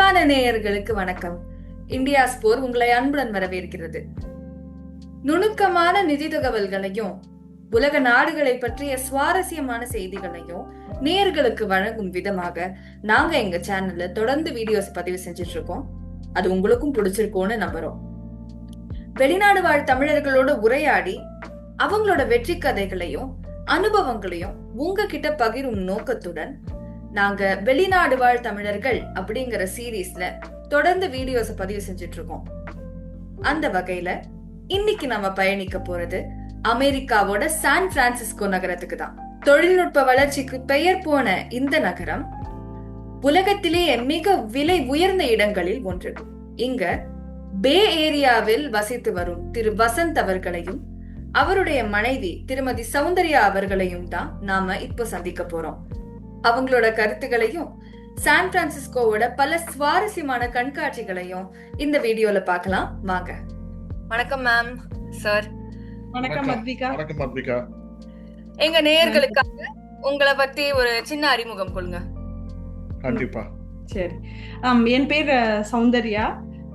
அன்பான நேயர்களுக்கு வணக்கம். இந்தியா ஸ்போர் உங்களை அன்புடன் வரவேற்கிறது. நுணுக்கமான நிதி தகவல்களையும் உலக நாடுகளை பற்றிய சுவாரஸ்யமான செய்திகளையும் நேயர்களுக்கு வழங்கும் விதமாக நாங்க எங்க சேனல்ல தொடர்ந்து வீடியோஸ் பதிவு செஞ்சுட்டு இருக்கோம். அது உங்களுக்கும் பிடிச்சிருக்கோன்னு நம்புறோம். வெளிநாடு வாழ் தமிழர்களோட உரையாடி அவங்களோட வெற்றி கதைகளையும் அனுபவங்களையும் உங்ககிட்ட பகிரும் நோக்கத்துடன் நாங்க வெளிநாடு வாழ் தமிழர்கள் அப்படிங்கிற சீரீஸ்ல தொடர்ந்து வீடியோஸ் பதிவு செஞ்சுட்டு இருக்கோம். அந்த வகையில இன்னைக்கு நம்ம பயணிக்க போறது அமெரிக்காவோட சான் பிரான்சிஸ்கோ நகரத்துக்கு தான். தொழில்நுட்ப வளர்ச்சிக்கு பெயர் போன இந்த நகரம் உலகத்திலேயே மிக விலை உயர்ந்த இடங்களில் ஒன்று. இங்க பே ஏரியாவில் வசித்து வரும் திரு வசந்த் அவர்களையும் அவருடைய மனைவி திருமதி சௌந்தர்யா அவர்களையும் தான் நாம இப்போ சந்திக்க போறோம். அவங்களோட கருத்துகளையும் சான் பிரான்சிஸ்கோவோட பல சுவாரஸ்யமான கண்காட்சிகளையும் இந்த வீடியோல பார்க்கலாம். வாங்க. வணக்கம் மேம், சார். வணக்கம் மத்விகா. வணக்கம் மத்விகா. எங்க நேயர்களுக்காக உங்களை பத்தி ஒரு சின்ன அறிமுகம் கொடுங்க. கண்டிப்பா. சரி, என் பேர் சௌந்தர்யா.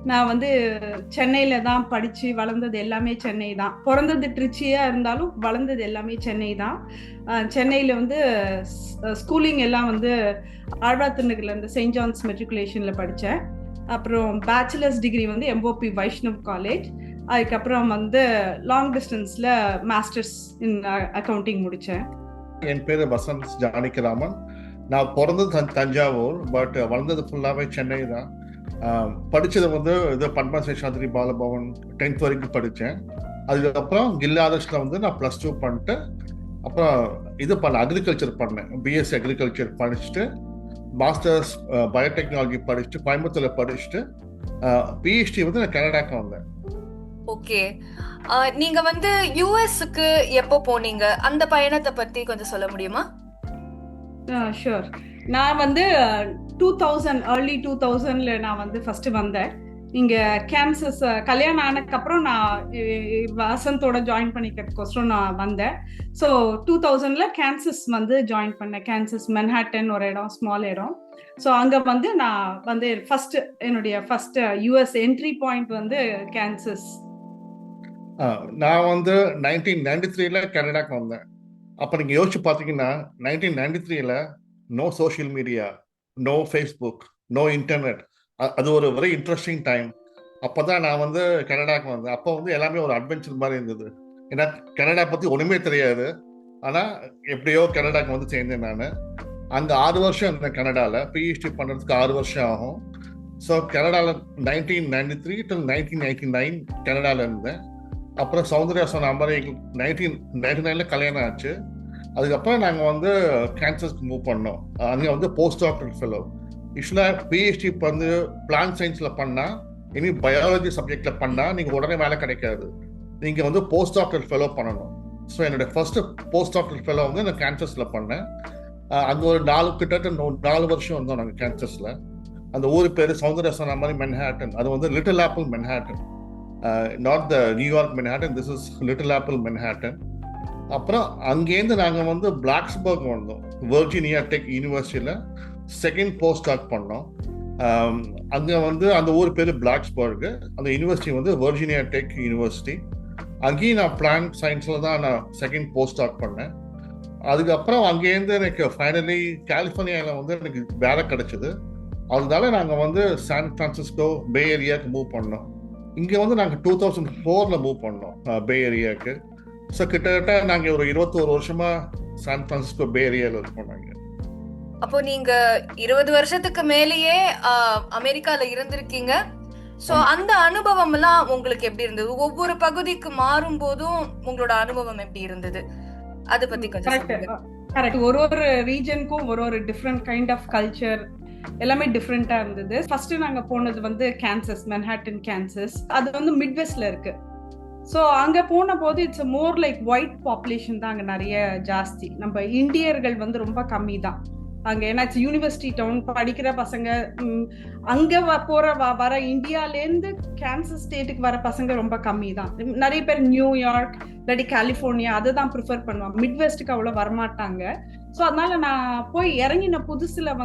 நான் சென்னையில தான் படிச்சு வளர்ந்தது. எல்லாமே சென்னை தான். பிறந்தது ட்ரிச்சியா இருந்தாலும் வளர்ந்தது எல்லாமே சென்னை தான். சென்னையில ஸ்கூலிங் எல்லாம் ஆழ்வார்த்திருநகர்ல இருந்து செயின்ட் ஜான்ஸ் மெட்ரிகுலேஷன்ல படித்தேன். அப்புறம் bachelors degree MOP Vaishnav college. அதுக்கப்புறம் லாங் டிஸ்டன்ஸ்ல மாஸ்டர்ஸ் இன் அக்கவுண்டிங் முடித்தேன். என் பேர் வசந்த் ஜானகிராமன். நான் பிறந்தது தஞ்சாவூர், பட் வளர்ந்தது ஃபுல்லாகவே சென்னை தான். படித்தது இது பத்மா சேஷாத்ரி பாலபவன் 10th வரைக்கும் படித்தேன். அதுக்கப்புறம் கில்லா ஆதர்ஷில் நான் +2 பண்ணிட்டு அப்புறம் அக்ரிகல்ச்சர் பண்ணேன். பிஎஸ்சி அக்ரிகல்ச்சர் படிச்சுட்டு மாஸ்டர்ஸ் பயோடெக்னாலஜி படிச்சுட்டு கோயம்புத்தூர்ல படிச்சுட்டு பிஹெச்டி நான் கனடாக்கு வந்தேன். ஓகே, நீங்க யுஎஸ்க்கு எப்போ போனீங்க? அந்த பயணத்தை பத்தி கொஞ்சம் சொல்ல முடியுமா? ஷூர். நான் 2000 early 2000ல நான் ஃபர்ஸ்ட் வந்தேன் இங்க கேன்சஸ். கல்யாணம் ஆனதுக்கப்புறம் நான் வசந்தோட ஜாயின் பண்ணிக்கிறதுக்கோசரம் நான் வந்தேன். ஸோ 2000ல கேன்சஸ் ஜாயின் பண்ணேன். கேன்சஸ் மென்ஹாட்டன் ஒரு இடம், ஸ்மால் இடம். ஸோ அங்கே நான் என்னுடைய first US entry point Kansas. நான் 1993ல கனடாக்கு வந்தேன். அப்போ நீங்கள் யோசிச்சு பார்த்தீங்கன்னா 1993ல no social media, no Facebook, no internet. அது ஒரு வெரி இன்ட்ரெஸ்டிங் டைம். அப்போ தான் நான் கனடாக்கு வந்தேன். அப்போ எல்லாமே ஒரு அட்வென்ச்சர் மாதிரி இருந்தது. ஏன்னா கனடா பற்றி ஒன்றுமே தெரியாது. ஆனால் எப்படியோ கனடாக்கு சேர்ந்தேன். நான் அங்கே 6 வருஷம் இருந்தேன். கனடாவில் பிஹெச்டி பண்ணுறதுக்கு 6 வருஷம் ஆகும். ஸோ கனடாவில் 1993 to 1999 கனடாவில் இருந்தேன். அப்புறம் சௌந்தர்யா சொன்ன மாதிரி 1999ல கல்யாணம் ஆச்சு. அதுக்கப்புறம் நாங்கள் கேன்சர்ஸ்க்கு மூவ் பண்ணோம். அங்கே போஸ்ட் டாக்டர் ஃபெலோ. யூஸ்வலாக பிஹெச்டி பிளான்ட் சயின்ஸில் பண்ணால், இனி பயாலஜி சப்ஜெக்டில் பண்ணால் நீங்கள் உடனே வேலை கிடைக்காது. நீங்கள் போஸ்ட் டாக்டர் ஃபெலோ பண்ணணும். ஸோ என்னுடைய ஃபர்ஸ்ட் போஸ்ட் டாக்டர் ஃபெலோ நான் கேன்சர்ஸில் பண்ணேன். அங்கே ஒரு கிட்டத்தட்ட 4 வருஷம் வந்தோம் நாங்கள் கேன்சர்ஸில். அந்த ஊர் பேர் சௌந்தர்யா சொன்ன மாதிரி மென்ஹாட்டன். அது little apple மென்ஹாட்டன், not the New York மென்ஹாட்டன். This is little apple மென்ஹாட்டன். அப்புறம் அங்கேருந்து நாங்கள் பிளாக்ஸ்பர்க் வந்தோம். வெர்ஜீனியா டெக் யூனிவர்சிட்டியில் செகண்ட் போஸ்ட் டாக் பண்ணோம். அங்கே அந்த ஊர் பேர் பிளாக்ஸ்பர்கு. அந்த யூனிவர்சிட்டி வெர்ஜீனியா டெக் யூனிவர்சிட்டி. அங்கேயும் நான் பிளான்ட் சயின்ஸில் தான் நான் செகண்ட் போஸ்ட் டாக் பண்ணேன். அதுக்கப்புறம் அங்கேருந்து எனக்கு ஃபைனலி கலிஃபோர்னியாவில் எனக்கு வேலை கிடைச்சிது. அதனால நாங்கள் சான் பிரான்சிஸ்கோ பே ஏரியாவுக்கு மூவ் பண்ணோம். இங்கே நாங்கள் 2004ல் மூவ் பண்ணோம் பே ஏரியாவுக்கு. ஸோ கிட்டத்தட்ட நாங்கள் ஒரு 21 வருஷமா சான் பிரான்சிஸ்கோ பே ஏரியாவில் இருக்கோம். நாங்கள் அப்போ நீங்க 20 வருஷத்துக்கு மேலேயே அமெரிக்கால இருந்திருக்கீங்க. சோ அந்த அனுபவம் எல்லாம் உங்களுக்கு எப்படி இருந்தது? ஒவ்வொரு பகுதிக்கு மாறும் போதும் உங்களோட அனுபவம் எப்படி இருந்தது? அதை பத்தி கொஞ்சம் கரெக்ட். ஒரு ரீஜனுக்கும் ஒரு டிஃப்ரெண்ட் கைண்ட் ஆஃப் கல்ச்சர் எல்லாமே டிஃப்ரெண்டா இருந்தது. ஃபர்ஸ்ட் நாங்க போனது கேன்சஸ், மென்ஹாட்டன் கேன்சஸ். அது மிட்வெஸ்ட்ல இருக்கு. ஸோ அங்கே போன போது it's more like white population தான் அங்கே நிறைய ஜாஸ்தி. நம்ம இந்தியர்கள் ரொம்ப கம்மி தான் அங்கே. ஏன்னா யூனிவர்சிட்டி டவுன் படிக்கிற பசங்க, அங்கே வர இந்தியாலேருந்து கேன்சஸ் ஸ்டேட்டுக்கு வர பசங்க ரொம்ப கம்மி தான். நிறைய பேர் நியூயார்க் இல்லாட்டி கலிஃபோர்னியா அதை தான் ப்ரிஃபர் பண்ணுவாங்க. மிட்வெஸ்ட்டுக்கு அவ்வளோ வரமாட்டாங்க. ஸோ அதனால நான் போய் இறங்கின புதுசுல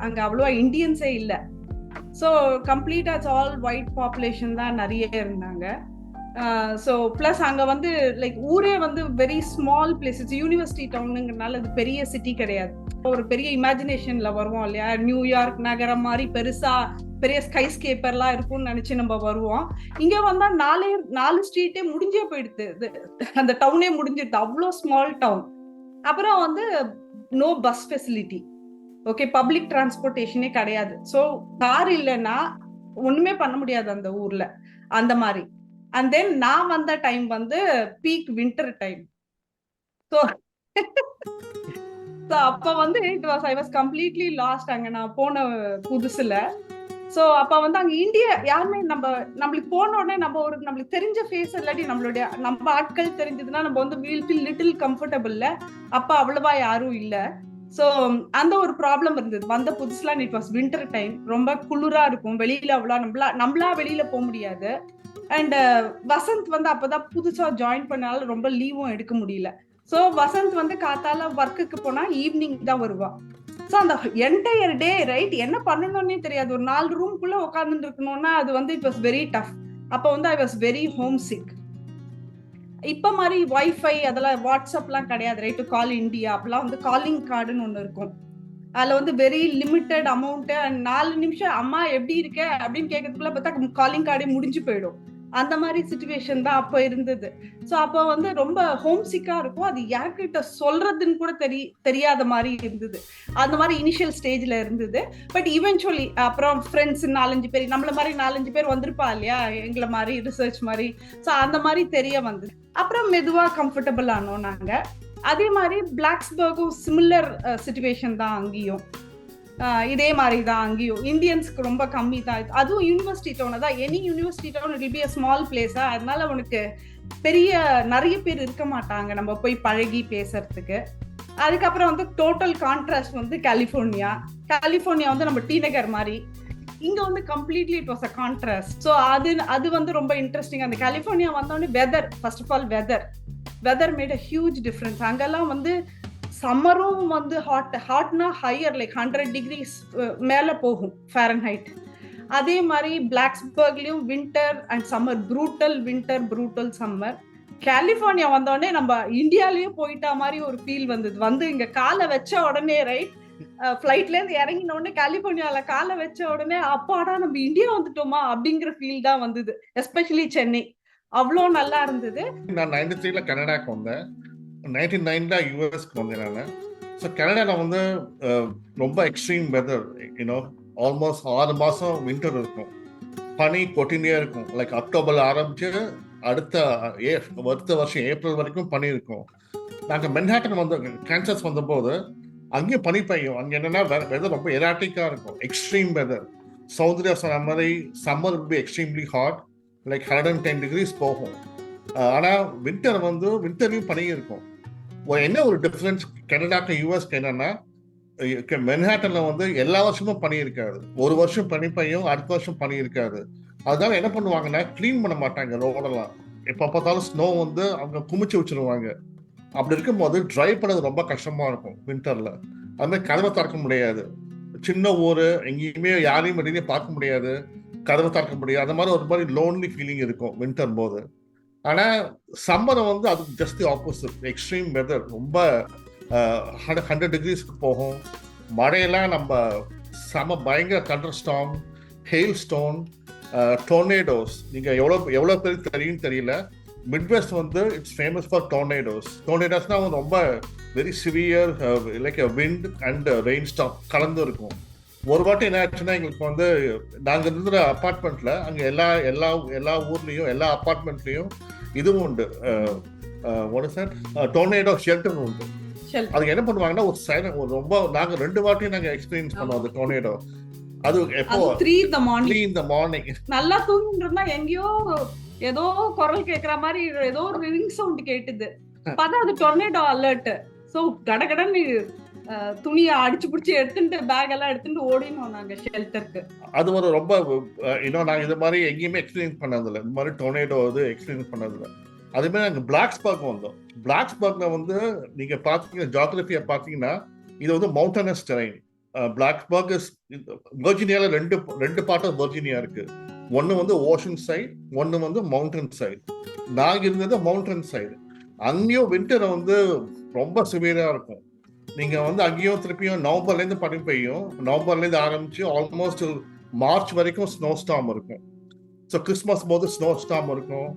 அங்கே அவ்வளோவா இந்தியன்ஸே இல்லை. ஸோ கம்ப்ளீட்டா இட்ஸ் ஆல் ஒயிட் பாப்புலேஷன் தான் நிறைய இருந்தாங்க. ஸோ ப்ளஸ் அங்கே வந்து லைக் ஊரே வந்து வெரி ஸ்மால் பிளேசஸ், யூனிவர்சிட்டி டவுனுங்கிறனால அது பெரிய சிட்டி கிடையாது. ஒரு பெரிய இமேஜினேஷன்ல வருவோம் இல்லையா, நியூயார்க் நகரம் மாதிரி பெருசா பெரிய ஸ்கைஸ்கேப்பர்லாம் இருக்கும்னு நினைச்சு நம்ம வருவோம். இங்க வந்தா 4 ஸ்ட்ரீட்டே முடிஞ்சே போயிடுது, அந்த டவுனே முடிஞ்சிடுது, அவ்வளோ ஸ்மால் டவுன். அப்புறம் வந்து no bus facility, okay, public டிரான்ஸ்போர்ட்டேஷனே கிடையாது. ஸோ கார் இல்லைன்னா ஒண்ணுமே பண்ண முடியாது அந்த ஊர்ல, அந்த மாதிரி. அண்ட் தென் நான் வந்த டைம் வந்து பீக் வின்டர் டைம். ஸோ அப்ப வந்து ஐ வாஸ் கம்ப்ளீட்லி லாஸ்ட் அங்க நான் போன புதுசுல. ஸோ அப்ப வந்து அங்க இந்தியா யாருமே நம்மளுக்கு போன உடனே நம்மளுக்கு தெரிஞ்ச ஃபேஸ் இல்லாட்டி நம்ம ஆட்கள் தெரிஞ்சதுன்னா நம்ம வந்து வீல் ஃபீல் லிட்டில் கம்ஃபர்டபுள்ல. அப்ப அவ்வளவா யாரும் இல்ல. ஸோ அந்த ஒரு ப்ராப்ளம் இருந்தது வந்த புதுசுல. இட் வாஸ் வின்டர் டைம், ரொம்ப குளிரா இருக்கும், வெளியில அவ்வளோ நம்மளா வெளியில போக முடியாது. அண்ட் வசந்த் வந்து அப்பதான் புதுசா ஜாயின் பண்ணால ரொம்ப லீவும் எடுக்க முடியல. ஸோ வசந்த் வந்து காத்தால ஒர்க்குக்கு போனா ஈவினிங் தான் வருவா. ஸோ அந்த என்டையர் டே ரைட் என்ன பண்ணணும்னே தெரியாது. ஒரு 4 ரூம்குள்ள உட்கார்ந்து இருக்கணும்னா அது வந்து இட் வாஸ் வெரி டஃப். அப்போ வந்து I was very homesick. இப்ப மாதிரி வைஃபை அதெல்லாம் வாட்ஸ்அப்லாம் கிடையாது, ரைட், டு கால் இந்தியா. அப்பெல்லாம் வந்து காலிங் கார்டுன்னு ஒண்ணு இருக்கும், அதுல வந்து வெரி லிமிட்டட் அமௌண்ட். 4 நிமிஷம் அம்மா எப்படி இருக்க அப்படின்னு கேட்கறதுக்குள்ள பார்த்தா காலிங் கார்டே முடிஞ்சு போயிடும். அந்த மாதிரி சிச்சுவேஷன் தான் அப்போ இருந்தது. ஸோ அப்போ வந்து ரொம்ப ஹோம் சிக்கா இருக்கும், அது யார்கிட்ட சொல்றதுன்னு கூட தெரியாத மாதிரி இருந்தது. அந்த மாதிரி இனிஷியல் ஸ்டேஜ்ல இருந்தது. பட் இவென்ச்சுவலி அப்புறம் ஃப்ரெண்ட்ஸ் 4-5 பேர், நம்மள மாதிரி 4-5 பேர் வந்திருப்பா இல்லையா, எங்களை மாதிரி ரிசர்ச் மாதிரி. ஸோ அந்த மாதிரி தெரிய வந்தது. அப்புறம் மெதுவா கம்ஃபர்டபுள் ஆனோம் நாங்க. அதே மாதிரி பிளாக்ஸ்பர்கும் சிமிலர் சிச்சுவேஷன் தான் அங்கேயும். இதே மாதிரி தான் அங்கேயும் இந்தியன்ஸ்க்கு ரொம்ப கம்மி தான். அதுவும் யூனிவர்சிட்டி டவுன் தான். Any university town it will be a small பிளேஸா, அதனால உனக்கு நிறைய பேர் இருக்க மாட்டாங்க நம்ம போய் பழகி பேசுறதுக்கு. அதுக்கப்புறம் வந்து டோட்டல் கான்ட்ராஸ்ட் வந்து கலிஃபோர்னியா வந்து நம்ம டி நகர் மாதிரி. இங்க வந்து completely it was a contrast. So அது வந்து ரொம்ப இன்ட்ரெஸ்டிங். அந்த கலிஃபோர்னியா வந்தோடனே weather, first of all weather made a huge difference. அங்கெல்லாம் வந்து சம்மரும் வந்து ஹாட்னா ஹையர் லைக் 100 டிகிரிஸ் மேல போகும் ஃபாரன்ஹைட். அதே மாதிரி பிளாக்ஸ்பர்க்லயும் winter and summer, brutal winter, brutal summer. California வந்தோடனே நம்ம இந்தியாலயும் போயிட்டா மாதிரி ஒரு ஃபீல் வந்தது. வந்து இங்க காலை வச்ச உடனே ரைட், ஃபிளைட்ல இருந்து இறங்கின உடனே கலிஃபோர்னியால காலை வச்ச உடனே அப்பாடா நம்ம இந்தியா வந்துட்டோமா அப்படிங்கிற ஃபீல் தான் வந்தது. எஸ்பெஷலி சென்னை அவ்வளோ நல்லா இருந்தது. நான் 93ல கனடாக்கு வந்தேன், 99ல யூஎஸ்க்கு வந்தேன் நான். ஸோ கனடாவில் வந்து ரொம்ப எக்ஸ்ட்ரீம் வெதர், யூனோ, ஆல்மோஸ்ட் 6 மாதம் வின்டர் இருக்கும், பனி கொட்டினே இருக்கும். லைக் அக்டோபர் ஆரம்பிச்சு அடுத்த வருஷம் ஏப்ரல் வரைக்கும் பனி இருக்கும். நாங்கள் மென்ஹாட்டன் கான்சஸ் வந்தபோது அங்கேயும் பனி பெய்யும். அங்கே என்னன்னா வெதர் ரொம்ப எராட்டிக்காக இருக்கும், எக்ஸ்ட்ரீம் வெதர். சௌந்தர்யா சொன்ன மாதிரி summer be extremely hot, like 110 degrees போகும். ஆனால் வின்டர்லையும் பனி இருக்கும். என்ன ஒரு டிஃப்ரென்ஸ் கனடாக்கு யூஎஸ்க்கு என்னன்னா, மென்ஹாட்டன்ல வந்து எல்லா வருஷமும் பனி இருக்காது, ஒரு வருஷம் பனி பெய்யும், அடுத்த வருஷம் பனி இருக்காது. அதனால என்ன பண்ணுவாங்கன்னா கிளீன் பண்ண மாட்டாங்க ரோடெல்லாம். எப்போ பார்த்தாலும் ஸ்னோ வந்து அவங்க குமிச்சு வச்சிருவாங்க. அப்படி இருக்கும்போது ட்ரை பண்ணது ரொம்ப கஷ்டமா இருக்கும் வின்டர்ல. அது மாதிரி கதவை திறக்க முடியாது, சின்ன ஊர், எங்கேயுமே யாரையும் வெளியே பார்க்க முடியாது, கதவை திறக்க முடியாது. அந்த மாதிரி ஒரு மாதிரி லோன்லி ஃபீலிங் இருக்கும் வின்டர் போது. ஆனா சம்மரை வந்து அது ஜஸ்ட் ஆப்போசிட், எக்ஸ்ட்ரீம் வெதர், ரொம்ப 100 டிகிரிஸ்க்கு போகும். மழையெல்லாம் நம்ம செம பயங்கர தண்டர் ஸ்டார்ம், ஹெயில் ஸ்டோன், டோர்னேடோஸ். நீங்க எவ்வளவு பேருக்கு தெரியும் தெரியல, மிட்வெஸ்ட் வந்து இட்ஸ் ஃபேமஸ் ஃபார் டோர்னேடோஸ். டோர்னேடோஸ்னா ரொம்ப very severe, like wind and rain storm கலந்து இருக்கும். ஒரு வாட்டி என்ன ஆச்சுன்னா, எங்களுக்கு வந்து நாங்கள் இருந்த அப்பார்ட்மெண்ட்ல அங்கே எல்லா ஊர்லேயும் எல்லா அப்பார்ட்மெண்ட்லேயும் இதுவும் உண்டு, டோர்னேடோ ஷெல்டர் உண்டு. அதுக்கு என்ன பண்ணுவாங்கன்னா ஒரு சைலண்ட், ரொம்ப நாங்கள் 2 வாட்டியும் நாங்கள் எக்ஸ்பீரியன்ஸ் பண்ணோம் அந்த டோர்னேடோ. அது எப்போ 3 in the morning நல்லா தூங்கிட்டு எங்கேயோ ஏதோ குரல் கேட்கற மாதிரி ஏதோ ஒரு ரிங் சவுண்ட் கேட்டுது, பார்த்தா அது டொர்னேடோ அலர்ட். சோ கடகடன்னு துணியை அடிச்சு பிடிச்சி எடுத்துட்டு பேக் எல்லாம் எடுத்துட்டு ஓடினோம் நாங்க ஷெல்டருக்கு. அது ஒரு ரொம்ப இன்னும் நாங்க இது மாதிரி எங்கேயுமே எக்ஸ்பீரியன்ஸ் பண்ணதில்லை, இந்த மாதிரி டொர்னேடோ எக்ஸ்பீரியன்ஸ் பண்ணதில்லை. அதே மாதிரி நாங்கள் பிளாக்ஸ்பர்க் வந்தோம். பிளாக்ஸ்பர்க்ல வந்து நீங்க பாத்தீங்கன்னா ஜியோகிராஃபியை பார்த்தீங்கன்னா இது வந்து மவுண்டனஸ் டெரைன். பிளாக்ஸ்பர்க் இஸ் வெர்ஜினியால ரெண்டு பார்ட் ஆஃப் வெர்ஜினியா இருக்கு. ஒன்னு வந்து ஓஷன் சைடு, ஒன்னு வந்து மவுண்டன் சைடு. நாங்க இருந்தது மவுண்டன் சைடு. அங்கேயும் வின்டர் வந்து ரொம்ப சிவியரா இருக்கும். நீங்க வந்து அங்கேயும் திருப்பியும் நவம்பர்ல இருந்து பனி பெய்யும். நவம்பர்ல இருந்து ஆரம்பிச்சு ஆல்மோஸ்ட் மார்ச் வரைக்கும் ஸ்னோ ஸ்டார்ம் இருக்கும். ஸோ கிறிஸ்மஸ் போது ஸ்னோ ஸ்டார்ம் இருக்கும்.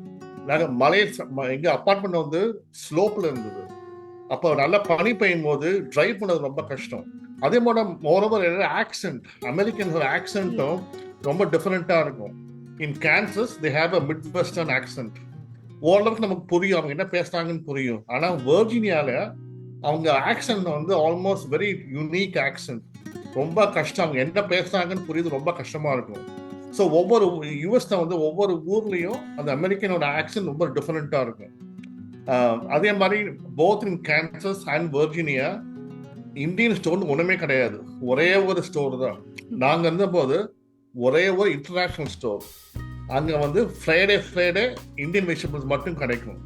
நாங்கள் எங்க அப்பார்ட்மெண்ட் வந்து ஸ்லோப்ல இருந்தது. அப்போ நல்லா பனி பெய்யும் போது டிரைவ் பண்ணது ரொம்ப கஷ்டம். அதே போல மோரோவர் ஆக்சென்ட், அமெரிக்கன்ஸோட ஆக்சென்ட்டும் ரொம்ப டிஃப்ரெண்டா இருக்கும். In Kansas they have a midwestern accent. ஓரளவுக்கு நமக்கு புரியும், அவங்க என்ன பேசுறாங்கன்னு புரியும். ஆனா வெர்ஜினியால அவங்க ஆக்சென்ட் வந்து ஆல்மோஸ்ட் வெரி யூனிக் ஆக்சென்ட். ரொம்ப கஷ்டம், அவங்க என்ன பேசுறாங்கன்னு புரியுது, ரொம்ப கஷ்டமா இருக்கும். ஸோ ஒவ்வொரு யூஎஸ்ல வந்து ஒவ்வொரு ஊர்லயும் அந்த அமெரிக்கனோட ஆக்சென்ட் ரொம்ப டிஃப்ரெண்டா இருக்கும். அதே மாதிரி both in Kansas and Virginia Indian store ஒண்ணுமே கிடையாது. ஒரே ஒரு ஸ்டோர் தான். நாங்க இருந்த போது ஒரே ஒரு இன்டர்நேஷனல் ஸ்டோர். அங்க வந்து ஃப்ரைடே இந்தியன் வெஜிடபிள்ஸ் மட்டும் கிடைக்கும்.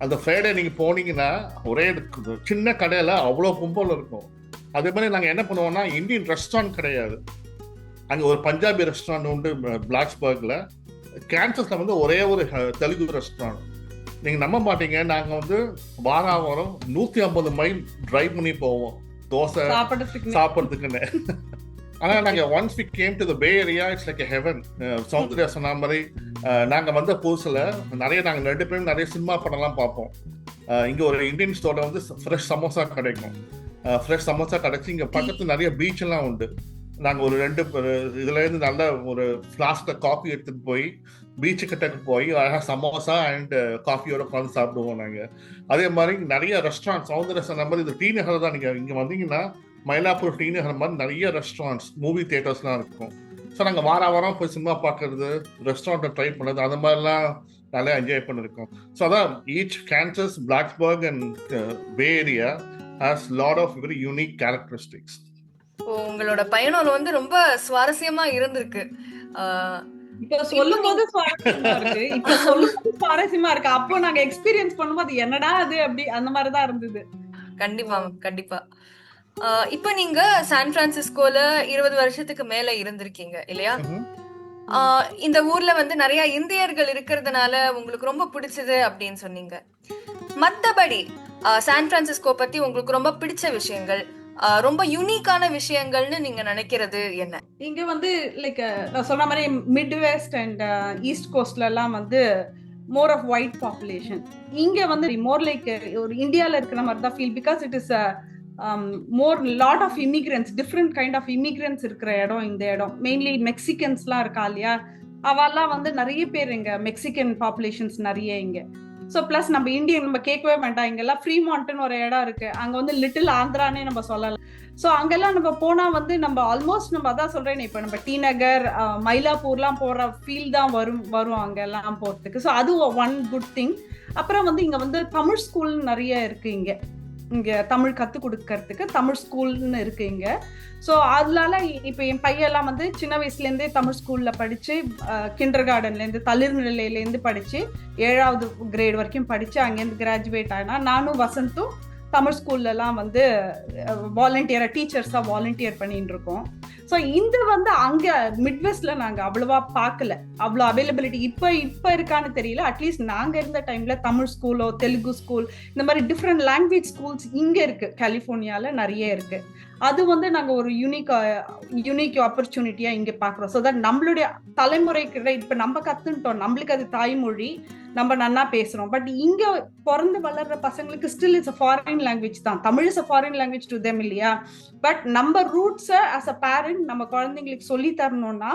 அந்த ஃப்ரைடே நீங்க போனீங்கன்னா ஒரே சின்ன கடையில அவ்வளோ கும்பல் இருக்கும். அதே மாதிரி நாங்க என்ன பண்ணுவோம்னா, இந்தியன் ரெஸ்டாரண்ட் கிடையாது. அங்க ஒரு பஞ்சாபி ரெஸ்டாரண்ட் உண்டு பிளாக்ஸ்பர்க்ல. கான்சஸ்ல வந்து ஒரே ஒரு தெலுங்கு ரெஸ்டாரண்ட். நீங்க நம்ப மாட்டீங்க, நாங்க வந்து வாரம் 150 மைல் டிரைவ் பண்ணி போவோம் தோசை சாப்பிட்றதுக்குன்னு. ஆனா நாங்க once we came to the Bay Area, it's like a heaven. Soundarya சொன்ன மாதிரி நாங்க வந்த புதுசுல நாங்க 2 பேரும் நிறைய சினிமா படம்லாம் பார்ப்போம். இங்க ஒரு இந்தியன் ஸ்டோர்ல வந்து ஃப்ரெஷ் சமோசா கிடைக்கும். ஃப்ரெஷ் சமோசா கிடைச்சி இங்க பக்கத்துல நிறைய பீச் எல்லாம் உண்டு. நாங்க ஒரு 2 இதுல இருந்து நல்ல ஒரு ஃபிளாஸ்க்ல காஃபி எடுத்துட்டு போய் பீச்சு கிட்டக்கு போய் அழகா சமோசா அண்ட் காஃபியோட உட்காந்து சாப்பிடுவோம் நாங்க. அதே மாதிரி நிறைய ரெஸ்டாரண்ட், சௌந்தர்யா சொன்ன மாதிரி இந்த டி நகர் தான். நீங்க இங்க வந்தீங்கன்னா மயிலாப்பூர் டி நகர் மாதிரி நிறைய ரெஸ்டாரண்ட்ஸ், மூவி தியேட்டர்ஸ்லாம் இருக்கும். ஸோ நாங்கள் வாரம் போய் சினிமா பார்க்கறது, ரெஸ்டாரண்ட்டை ட்ரை பண்ணுறது, அந்த மாதிரிலாம் நல்லா என்ஜாய் பண்ணியிருக்கோம். ஸோ அதான் each Kansas, Blacksburg and Bay Area has lot of very unique characteristics. உங்களோட பயணம் வந்து ரொம்ப சுவாரஸ்யமா இருந்திருக்கு. இப்ப சொல்லும் போது சுவாரஸ்யமா இருக்கு. அப்போ நாங்க எக்ஸ்பீரியன்ஸ் பண்ணும்போது என்னடா அது அப்படி அந்த மாதிரிதான் இருந்தது. கண்டிப்பா. இப்ப நீங்க சான் பிரான்சிஸ்கோல 20 வருஷத்துக்கு மேல இருந்திருக்கீங்க இல்லையா? இந்த ஊர்ல வந்து நிறைய இந்தியர்கள் இருக்கிறதுனால உங்களுக்கு ரொம்ப பிடிச்சது அப்படின்னு சொன்னீங்க. மத்தபடி சான் பிரான்சிஸ்கோ பத்தி உங்களுக்கு ரொம்ப பிடிச்ச விஷயங்கள், ரொம்ப யூனிக்கான விஷயங்கள்னு நீங்க நினைக்கிறது என்ன? இங்க வந்து லைக் நான் சொன்ன மாதிரி மிட் வெஸ்ட் அண்ட் ஈஸ்ட் கோஸ்ட்ல எல்லாம் வந்து மோர் ஆஃப் ஒயிட் பாப்புலேஷன். இங்க வந்து மோர் லைக் ஒரு இந்தியால இருக்கிற மாதிரி தான் feel. Because it is more lot of immigrants, different kind of immigrants இருக்கிற இடம் இந்த இடம். மெயின்லி மெக்சிகன்ஸ்லாம் இருக்கா இல்லையா, அவெல்லாம் வந்து நிறைய பேர் இங்க, மெக்சிகன் பாப்புலேஷன்ஸ் நிறைய இங்க. ஸோ பிளஸ் நம்ம இந்தியன் நம்ம கேட்கவே வேண்டாம், இங்கெல்லாம் ஃப்ரீமான்ட்னு ஒரு இடம் இருக்கு, அங்க வந்து லிட்டில் ஆந்திரானே நம்ம சொல்லலாம். ஸோ அங்கெல்லாம் நம்ம போனா வந்து நம்ம ஆல்மோஸ்ட் நம்ம அதான் சொல்றேன், இப்போ நம்ம டி நகர், மயிலாப்பூர்லாம் போற ஃபீல் தான் வரும் அங்கெல்லாம் போறதுக்கு. ஸோ அது ஒன் குட் திங். அப்புறம் வந்து இங்க வந்து தமிழ் ஸ்கூல் நிறைய இருக்கு. இங்க தமிழ் கத்து கொடுக்கறதுக்கு தமிழ் ஸ்கூல்னு இருக்கு இங்க. ஸோ அதனால இப்ப என் பையெல்லாம் வந்து சின்ன வயசுல இருந்தே தமிழ் ஸ்கூல்ல படிச்சு, கிண்டர் கார்டன்ல இருந்து தளிர் நிலையில இருந்து படிச்சு 7வது கிரேட் வரைக்கும் படிச்சு அங்கேருந்து கிராஜுவேட் ஆனா, நானும் வசந்தும் தமிழ் ஸ்கூல்ல எல்லாம் வந்து வாலண்டியரா டீச்சர்ஸா வாலண்டியர் பண்ணிட்டு இருக்கோம். ஸோ இந்த வந்து அங்க மிட்வெஸ்ட்ல நாங்க அவ்வளவா பார்க்கல, அவ்வளோ அவைலபிலிட்டி இப்ப இருக்கான்னு தெரியல. அட்லீஸ்ட் நாங்க இருந்த டைம்ல தமிழ் ஸ்கூலோ தெலுங்கு ஸ்கூல் இந்த மாதிரி டிஃப்ரெண்ட் லாங்குவேஜ் ஸ்கூல்ஸ் இங்க இருக்கு, கலிபோர்னியால நிறைய இருக்கு. அது வந்து நாங்க ஒரு யூனிக் ஆப்பர்ச்சுனிட்டியா இங்க பாக்குறோம். ஸோ தட் நம்மளுடைய தலைமுறைக்கு இப்ப நம்ம கத்துட்டோம், நம்மளுக்கு அது தாய்மொழி, நம்ம நன்னா பேசுறோம். பட் இங்க பிறந்து வளர்ற பசங்களுக்கு still it's a foreign language தான். Tamil is a foreign language to them இல்லையா? பட் நம்ம ரூட்ஸை ஆஸ் அ பேரண்ட் நம்ம குழந்தைங்களுக்கு சொல்லி தரணும்னா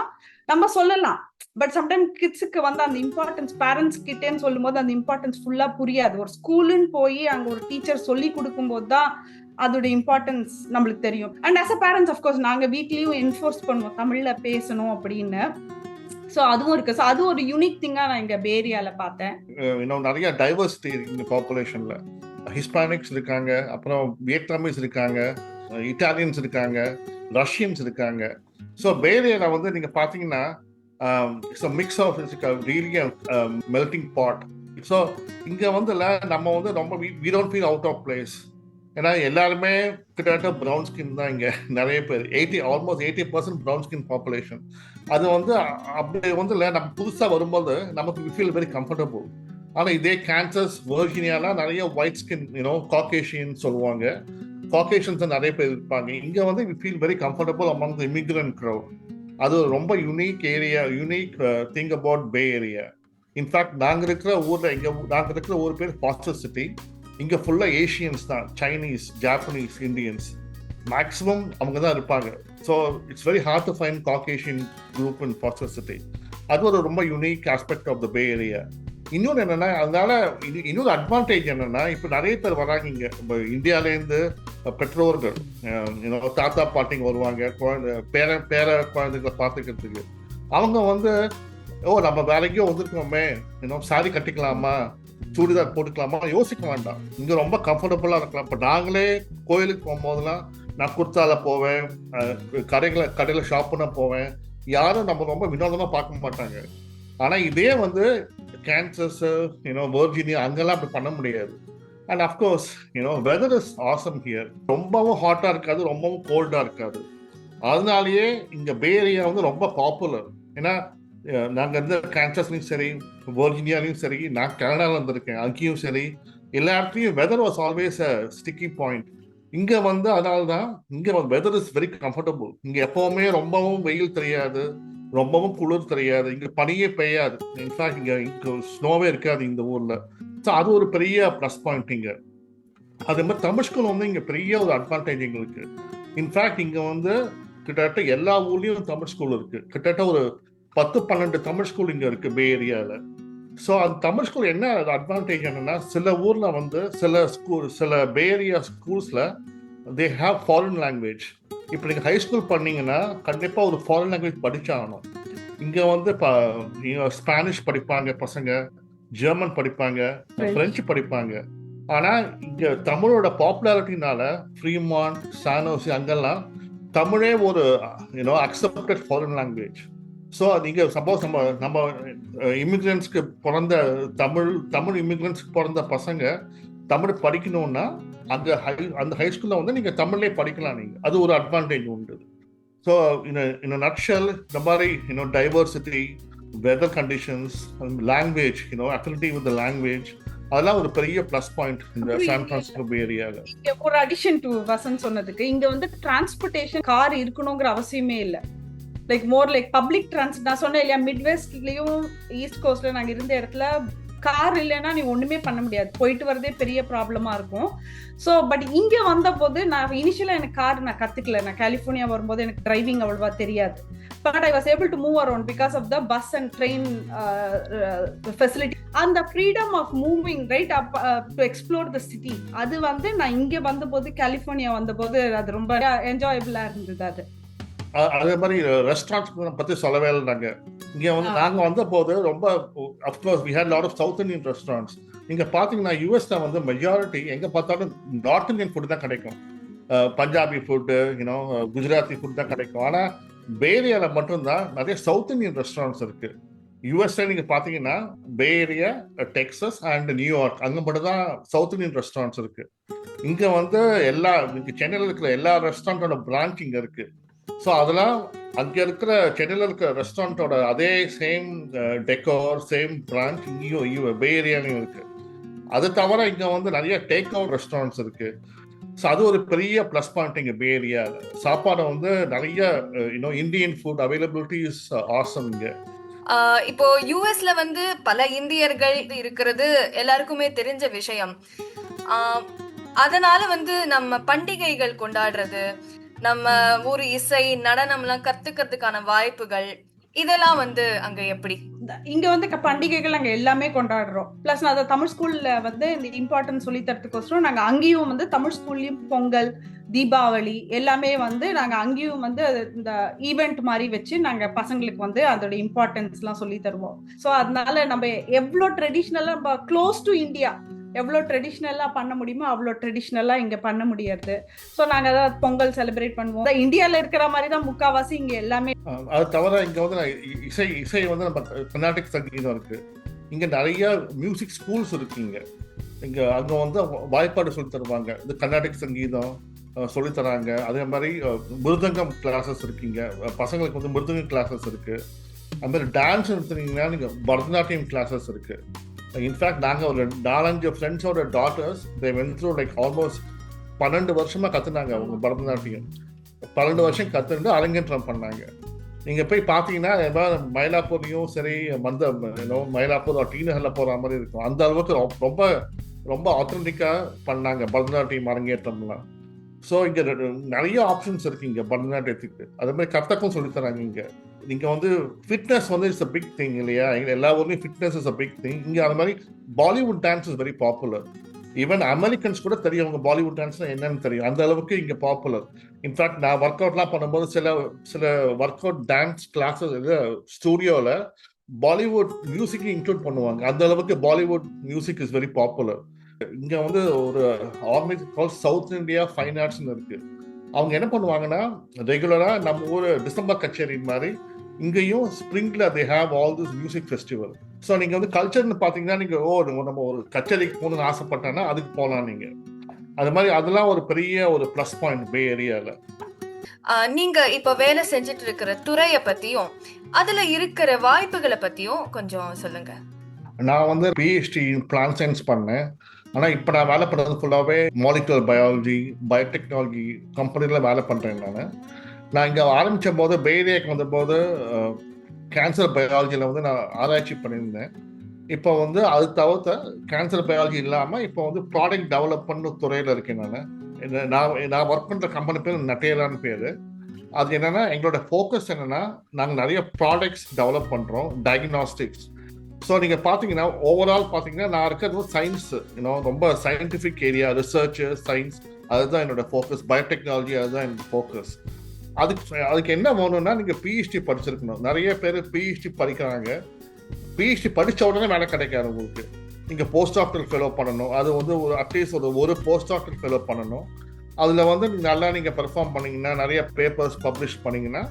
நம்ம சொல்லலாம். பட் சம்டைம் கிட்ஸுக்கு வந்து அந்த இம்பார்ட்டன்ஸ் பேரண்ட்ஸ் கிட்டேன்னு சொல்லும் போது அந்த இம்பார்ட்டன்ஸ் ஃபுல்லா புரியாது. ஒரு ஸ்கூலுன்னு போய் அங்க ஒரு டீச்சர் சொல்லி கொடுக்கும் போது தான் அதோட இம்பார்ட்டன்ஸ் நம்மளுக்கு தெரியும். And as a parents of course நாங்க வீட்லயும் என்ஃபோர்ஸ் பண்ணுவோம் தமிழ்ல பேசணும் அப்படின்னு. ஸோ அதுவும் இருக்கு. ஸோ அது ஒரு யூனிக் திங்கா நான் இங்க பே ஏரியால பார்த்தேன். இன்னும் நிறைய டைவர்சிட்டி இந்த பாப்புலேஷன்ல. ஹிஸ்பானிக்ஸ் இருக்காங்க, அப்புறம் வியட்நாமீஸ் இருக்காங்க, இட்டாலியன்ஸ் இருக்காங்க, ரஷ்யன்ஸ் இருக்காங்க. ஸோ பே ஏரியால வந்து நீங்க பாத்தீங்கன்னா it's a mix of really melting pot. So இங்க வந்து நம்ம வந்து ரொம்ப we don't feel out of place. ஏன்னா எல்லாருமே கிட்டத்தட்ட ப்ரௌன் ஸ்கின் தான் இங்கே நிறைய பேர், ஆல்மோஸ்ட் 80% ப்ரௌன் ஸ்கின் பாப்புலேஷன். அது வந்து அப்படி வந்து இல்லை, நம்ம புதுசாக வரும்போது நமக்கு ஃபீல் வெரி கம்ஃபர்டபுள். ஆனால் இதே கான்சஸ், வெர்ஜீனியாலாம் நிறைய ஒயிட் ஸ்கின், காக்கேஷியன் சொல்லுவாங்க, காக்கேஷன்ஸ் நிறைய பேர் இருப்பாங்க. இங்கே வந்து we feel very comfortable among the immigrant crowd. அது ஒரு ரொம்ப unique area, unique thing about Bay Area. In fact நாங்கள் இருக்கிற ஊர் பேர் ஃபாஸ்டர் சிட்டி. இங்கே ஃபுல்லாக ஏஷியன்ஸ் தான், சைனீஸ், ஜாப்பனீஸ், இந்தியன்ஸ் மேக்ஸிமம் அவங்க தான் இருப்பாங்க. So it's very hard to find Caucasian group in Foster City. அது ஒரு ரொம்ப unique aspect of the Bay Area. இன்னொன்று என்னென்னா, அதனால இன்னொரு அட்வான்டேஜ் என்னென்னா, இப்போ நிறைய பேர் வராங்க இங்கே. இப்போ இந்தியாவிலேருந்து பெற்றோர்கள், தாத்தா பாட்டிங்க வருவாங்க, பேர குழந்தைகளை பார்த்துக்கிறதுக்கு. அவங்க வந்து நம்ம வேலைக்கோ வந்திருக்கோமே, சாரி கட்டிக்கலாமா, சுடிதார் போட்டுக்கலாமா யோசிக்க வேண்டாம். இங்கே ரொம்ப கம்ஃபர்டபுளாக இருக்கலாம். இப்போ நாங்களே கோயிலுக்கு போகும்போதெல்லாம் நான் குர்த்தால போவேன், கடையில் ஷாப் பண்ண போவேன். யாரும் நம்ம ரொம்ப வினோதமாக பார்க்க மாட்டாங்க. ஆனால் இதே வந்து கான்சஸ், வெர்ஜீனியா அங்கெல்லாம் அப்படி பண்ண முடியாது. And of course weather is awesome here. ரொம்பவும் ஹாட்டாக இருக்காது, ரொம்பவும் கோல்டாக இருக்காது. அதனாலேயே இங்கே பே ஏரியா வந்து ரொம்ப பாப்புலர். ஏன்னா நாங்கள் இருந்த கான்சஸ்லையும் சரி, வெர்ஜீனியாலையும் சரி, நான் கனடாவில் இருந்திருக்கேன், அங்கேயும் சரி, எல்லா இடத்துலையும் weather was always a sticky point. இங்கே வந்து அதனால தான் இங்கே வெதர் இஸ் வெரி கம்ஃபர்டபுள். இங்கே எப்போவுமே ரொம்பவும் வெயில் தெரியாது, ரொம்பவும் குளிர் தெரியாது, இங்கே பனியே பெய்யாது. இன்ஃபேக்ட் இங்கே ஸ்னோவே இருக்காது இந்த ஊரில். ஸோ அது ஒரு பெரிய ப்ளஸ் பாயிண்ட் இங்கே. அதே மாதிரி தமிழ் ஸ்கூல் வந்து இங்கே பெரிய ஒரு அட்வான்டேஜ் எங்களுக்கு. இன்ஃபேக்ட் இங்கே வந்து கிட்டத்தட்ட எல்லா ஊர்லேயும் தமிழ் ஸ்கூல் இருக்குது. கிட்டத்தட்ட ஒரு 10-12 தமிழ் ஸ்கூல் இங்கே இருக்குது பே ஏரியாவில். ஸோ அந்த தமிழ் ஸ்கூல் என்ன அட்வான்டேஜ் என்னென்னா, சில ஊரில் வந்து சில பே ஏரியா ஸ்கூல்ஸில் தே ஹாவ் ஃபாரின் லாங்குவேஜ். இப்போ நீங்கள் ஹை ஸ்கூல் பண்ணீங்கன்னா கண்டிப்பாக ஒரு ஃபாரின் லாங்குவேஜ் படிச்சாகணும். இங்கே வந்து ஸ்பானிஷ் படிப்பாங்க பசங்க, ஜெர்மன் படிப்பாங்க, ஃப்ரெஞ்சு படிப்பாங்க. ஆனால் இங்கே தமிழோட பாப்புலாரிட்டினால ஃப்ரீமான்ட், சானோசி அங்கெல்லாம் தமிழே ஒரு அக்செப்டட் ஃபாரின் லாங்குவேஜ். ஸோ நீங்கள் சப்போஸ் நம்ம இமிக்ரெண்ட்ஸ்க்கு பிறந்த தமிழ் இமிக்ரெண்ட்ஸ்க்கு பிறந்த பசங்க தமிழ் படிக்கணும்னா அந்த ஹை ஸ்கூலில் வந்து நீங்கள் தமிழ்லேயே படிக்கலாம். நீங்கள் அது ஒரு அட்வான்டேஜ் உண்டு. ஸோ இன் நட்ஷல் இந்த மாதிரி diversity, weather conditions, language, affinity with the language, அதெல்லாம் ஒரு பெரிய ப்ளஸ் பாயிண்ட் இந்த சான் பிரான்சிஸ்கோ பே ஏரியாவில். ஒரு அடிஷன் டு வசந்த் சொன்னதுக்கு, இங்க வந்து டிரான்ஸ்போர்ட்டேஷன் கார் இருக்கணுங்கிற அவசியமே இல்லை. Like more like public transport. நான் சொன்னேன் இல்லையா, மிட்வெஸ்ட்லயும் ஈஸ்ட் கோஸ்ட்ல நாங்க இருந்த இடத்துல கார் இல்லைன்னா நீ ஒண்ணுமே பண்ண முடியாது, போயிட்டு வரதே பெரிய ப்ராப்ளமா இருக்கும். ஸோ பட் இங்க வந்த போது நான் இனிஷியலா எனக்கு கார் நான் கத்துக்கல. நான் கலிபோர்னியா வரும்போது எனக்கு டிரைவிங் அவ்வளவா தெரியாது. But I was able to move around because of the bus and train facility. அந்த freedom of moving right up to explore the city, அது வந்து நான் இங்க வந்த போது, கலிபோர்னியா வந்த போது அது ரொம்ப என்ஜாயபிளா இருந்தது. அது அதே மாதிரி ரெஸ்டாரண்ட்ஸ் பற்றி சொல்லவே இல்லை. இங்கே வந்து நாங்கள் வந்த போது ரொம்ப of course we had lot of south Indian restaurants. நீங்கள் பார்த்தீங்கன்னா யூஎஸ்ல வந்து மெஜாரிட்டி எங்கே பார்த்தாலும் நார்த் இந்தியன் ஃபுட் தான் கிடைக்கும், பஞ்சாபி ஃபுட்டு, குஜராத்தி ஃபுட் தான் கிடைக்கும். ஆனால் பே ஏரியாவில் மட்டும்தான் நிறைய சவுத் இந்தியன் ரெஸ்டாரண்ட்ஸ் இருக்குது. யூஎஸ்ல நீங்கள் பார்த்தீங்கன்னா பே ஏரியா, டெக்ஸஸ் அண்ட் நியூயார்க், அங்கே மட்டும் தான் சவுத் இந்தியன் ரெஸ்டாரண்ட்ஸ் இருக்குது. இங்கே வந்து சென்னையில் இருக்கிற எல்லா ரெஸ்டாரண்ட்டோட பிரான்ச் இங்கே இருக்குது. ஸோ அதெல்லாம் அங்கே இருக்கிற சென்னையில் இருக்கிற ரெஸ்டாரண்ட்டோட அதே சேம் டெக்கோர், சேம் பிரான்ச் இங்கேயும் பே ஏரியாலையும் இருக்கு. அது தவிர இங்கே வந்து நிறைய டேக் அவுட் ரெஸ்டாரண்ட்ஸ் இருக்கு. ஸோ அது ஒரு பெரிய ப்ளஸ் பாயிண்ட் இங்கே பே ஏரியாவில். சாப்பாடு வந்து நிறைய Indian food availability is awesome இங்கே. இப்போ யூஎஸ்ல வந்து பல இந்தியர்கள் இருக்கிறது எல்லாருக்குமே தெரிஞ்ச விஷயம். அதனால வந்து நம்ம பண்டிகைகள் கொண்டாடுறது, நம்ம ஊர் இசை, நடனம்லாம் கத்துக்கிறதுக்கான வாய்ப்புகள், இதெல்லாம் வந்து அங்க எப்படி? இங்க வந்து பண்டிகைகள் நாங்க எல்லாமே கொண்டாடுறோம். பிளஸ் நான் தமிழ் ஸ்கூல்ல வந்து இந்த இம்பார்ட்டன்ஸ் சொல்லி தரத்துக்கோசரம் நாங்க அங்கேயும் வந்து தமிழ் ஸ்கூல்லயும் பொங்கல், தீபாவளி எல்லாமே வந்து நாங்க அங்கேயும் வந்து இந்த ஈவெண்ட் மாதிரி வச்சு நாங்க பசங்களுக்கு வந்து அதோட இம்பார்ட்டன்ஸ் எல்லாம் சொல்லி தருவோம். ஸோ அதனால நம்ம எவ்வளோ ட்ரெடிஷ்னலா க்ளோஸ் டு இந்தியா எவ்வளோ ட்ரெடிஷ்னலா பண்ண முடியுமோ அவ்வளோ ட்ரெடிஷ்னலா இங்க பண்ண முடியாது. ஸோ நாங்க அதாவது பொங்கல் செலிப்ரேட் பண்ணுவோம். இந்தியாவில் இருக்கிற மாதிரி தான் முக்காவாசி இங்க எல்லாமே. அது தவிர இங்க வந்து இசை வந்து நம்ம கர்நாடிக் சங்கீதம் இருக்கு. இங்க நிறைய மியூசிக் ஸ்கூல்ஸ் இருக்கு. இங்க அங்கே வந்து வாய்ப்பாடு சொல்லி தருவாங்க. இந்த கர்நாடிக் சங்கீதம் சொல்லி தராங்க. அதே மாதிரி மிருதங்கம் கிளாஸஸ் இருக்குங்க. பசங்களுக்கு வந்து மிருதங்கம் கிளாஸஸ் இருக்கு. அது மாதிரி டான்ஸ் எடுத்துனீங்கன்னா நீங்கள் பரதநாட்டியம் கிளாஸஸ் இருக்கு. இன்ஃபேக்ட் நாங்கள் ஒரு 4-5 ஃப்ரெண்ட்ஸோட daughters they went through like almost 12 வருஷமா கற்றுனாங்க. அவங்க பரதநாட்டியம் 12 வருஷம் கற்றுட்டு அரங்கேற்றம் பண்ணாங்க. நீங்கள் போய் பார்த்தீங்கன்னா மயிலாப்பூர்லையும் சரி மயிலாப்பூர் டீனகரில் போகிற மாதிரி இருக்கும். அந்த அளவுக்கு ரொம்ப ரொம்ப ஆத்தென்டிக்காக பண்ணாங்க பரதநாட்டியம் அரங்கேற்றம்லாம். ஸோ இங்கே நிறைய ஆப்ஷன்ஸ் இருக்கு இங்கே பரதநாட்டியத்துக்கு. அதே மாதிரி கர்த்தக்கும் சொல்லித்தராங்க இங்கே. நீங்கள் வந்து ஃபிட்னஸ் வந்து இட்ஸ் அ பிக் திங் இல்லையா? எல்லா ஊர்லேயும் fitness is a big thing. இங்கே அது மாதிரி Bollywood dance is very popular. Even Americans கூட தெரியும் அவங்க பாலிவுட் டான்ஸ்னா என்னன்னு தெரியும். அந்த அளவுக்கு இங்கே பாப்புலர். இன்ஃபேக்ட் நான் ஒர்க் அவுட்லாம் பண்ணும்போது சில ஒர்க் அவுட் டான்ஸ் கிளாஸஸ் ஸ்டூடியோவில் பாலிவுட் மியூசிக் இன்க்ளூட் பண்ணுவாங்க. அந்த அளவுக்கு Bollywood music is very popular. இங்க வந்து ஒரு ஆர்கனைசேஷன் சவுத் இந்தியா ஃபைன் ஆர்ட்ஸ்னு இருக்கு. அவங்க என்ன பண்ணுவாங்கன்னா ரெகுலரா நம்ம ஊர் டிசம்பர் கச்சேரி மாதிரி இங்கேயும் ஸ்ப்ரிங்ல they have all this music festival. So நீங்க வந்து கல்ச்சர்னு பாத்தீங்கன்னா நீங்க நம்ம ஒரு கச்சேரிக்கு போகணும்னு ஆசைப்பட்டோன்னா அதுக்கு போகலாம் நீங்க. அது மாதிரி அதெல்லாம் ஒரு பெரிய ஒரு ப்ளஸ் பாயிண்ட் பே ஏரியால. நீங்க இப்ப வேலை செஞ்சுட்டு இருக்கிற துறைய பத்தியும் அதுல இருக்கிற வாய்ப்புகளை பத்தியும் கொஞ்சம் சொல்லுங்க. நான் வந்து பிஹெச்டி பிளான்ட் சயின்ஸ் பண்ணேன். ஆனால் இப்போ நான் வேலை பண்ணுறது ஃபுல்லாகவே மாலிகுலர் பயாலஜி பயோடெக்னாலஜி கம்பெனியில் வேலை பண்ணுறேன். நான் இங்கே ஆரம்பித்த போது பேரியாக்கு வந்தபோது கேன்சர் பயாலஜியில் வந்து நான் ஆராய்ச்சி பண்ணியிருந்தேன். இப்போ வந்து அது தவிர்த்த கேன்சர் பயாலஜி இல்லாமல் இப்போ வந்து ப்ராடக்ட் டெவலப்மெண்ட் துறையில் இருக்கேன். நான் ஒர்க் பண்ணுற கம்பெனி பேர் நட்டேலான்னு பேர். அது என்னென்னா எங்களோட ஃபோக்கஸ் என்னென்னா நாங்கள் நிறைய ப்ராடக்ட்ஸ் டெவலப் பண்ணுறோம், டயக்னாஸ்டிக்ஸ். ஸோ நீங்கள் பார்த்தீங்கன்னா ஓவரால் பார்த்தீங்கன்னா நான் இருக்கிறது சயின்ஸ், ரொம்ப சயின்டிஃபிக் ஏரியா, ரிசர்ச் சயின்ஸ், அதுதான் என்னோட ஃபோக்கஸ். பயோடெக்னாலஜி அதுதான் என்னோட ஃபோக்கஸ். அதுக்கு என்ன வேணும்னா நீங்கள் பிஹெச்டி படிச்சிருக்கணும். நிறைய பேர் பிஹெச்டி படிக்கிறாங்க. பிஹெச்டி படித்த உடனே வேலை கிடைக்காது உங்களுக்கு. நீங்கள் போஸ்ட் டாக்டர் ஃபெலோ பண்ணணும். அது வந்து அட்லீஸ்ட் ஒரு போஸ்ட் டாக்டர் ஃபெலோ பண்ணணும். அதில் வந்து நல்லா நீங்கள் பெர்ஃபார்ம் பண்ணிங்கன்னா, நிறைய பேப்பர்ஸ் பப்ளிஷ் பண்ணிங்கன்னா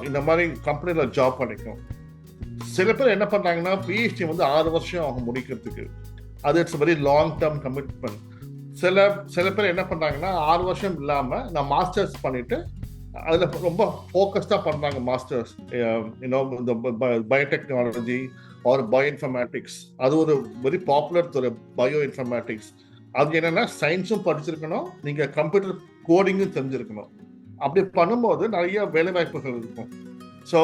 இந்த மாதிரி கம்பெனியில் ஜாப் கிடைக்கும். சில பேர் என்ன பண்றாங்கன்னா பிஹெச்டி வந்து 6 வருஷம் ஆகும் முடிக்கிறதுக்கு. அது it's very long term commitment. சில பேர் என்ன பண்றாங்கன்னா 6 வருஷம் இல்லாம நான் மாஸ்டர்ஸ் பண்ணிட்டு அதுல ரொம்ப ஃபோக்கஸ்டா பண்றாங்க. மாஸ்டர்ஸ் இந்த பயோடெக்னாலஜி ஆர் பயோ இன்ஃபர்மேட்டிக்ஸ், அது ஒரு வெரி பாப்புலர் துறை பயோ இன்ஃபர்மேட்டிக்ஸ். அது என்னன்னா சயின்ஸும் படிச்சிருக்கணும், நீங்க கம்ப்யூட்டர் கோடிங்கும் தெரிஞ்சிருக்கணும். அப்படி பண்ணும்போது நிறைய வேலை வாய்ப்புகள் இருக்கும். ஸோ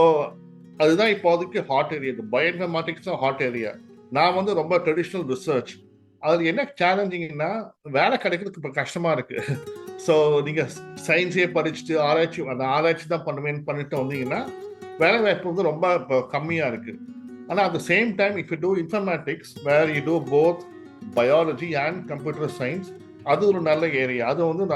அதுதான் இப்போதைக்கு ஹாட் ஏரியா. இந்த பயோ இன்ஃபர்மேட்டிக்ஸ் தான் ஹாட் ஏரியா. நான் வந்து ரொம்ப ட்ரெடிஷ்னல் ரிசர்ச். அதில் என்ன சேலஞ்சிங்னா வேலை கிடைக்கிறதுக்கு இப்போ கஷ்டமா இருக்கு. ஸோ நீங்க சயின்ஸே படிச்சுட்டு ஆராய்ச்சி தான் பண்ணுவேன்னு பண்ணிட்டு வந்தீங்கன்னா வேலை வாய்ப்பு வந்து ரொம்ப இப்போ கம்மியா இருக்கு. ஆனால் at the same time if you do informatics where you do both biology and computer science, அது ஒரு நல்ல ஏரியா. அது வந்து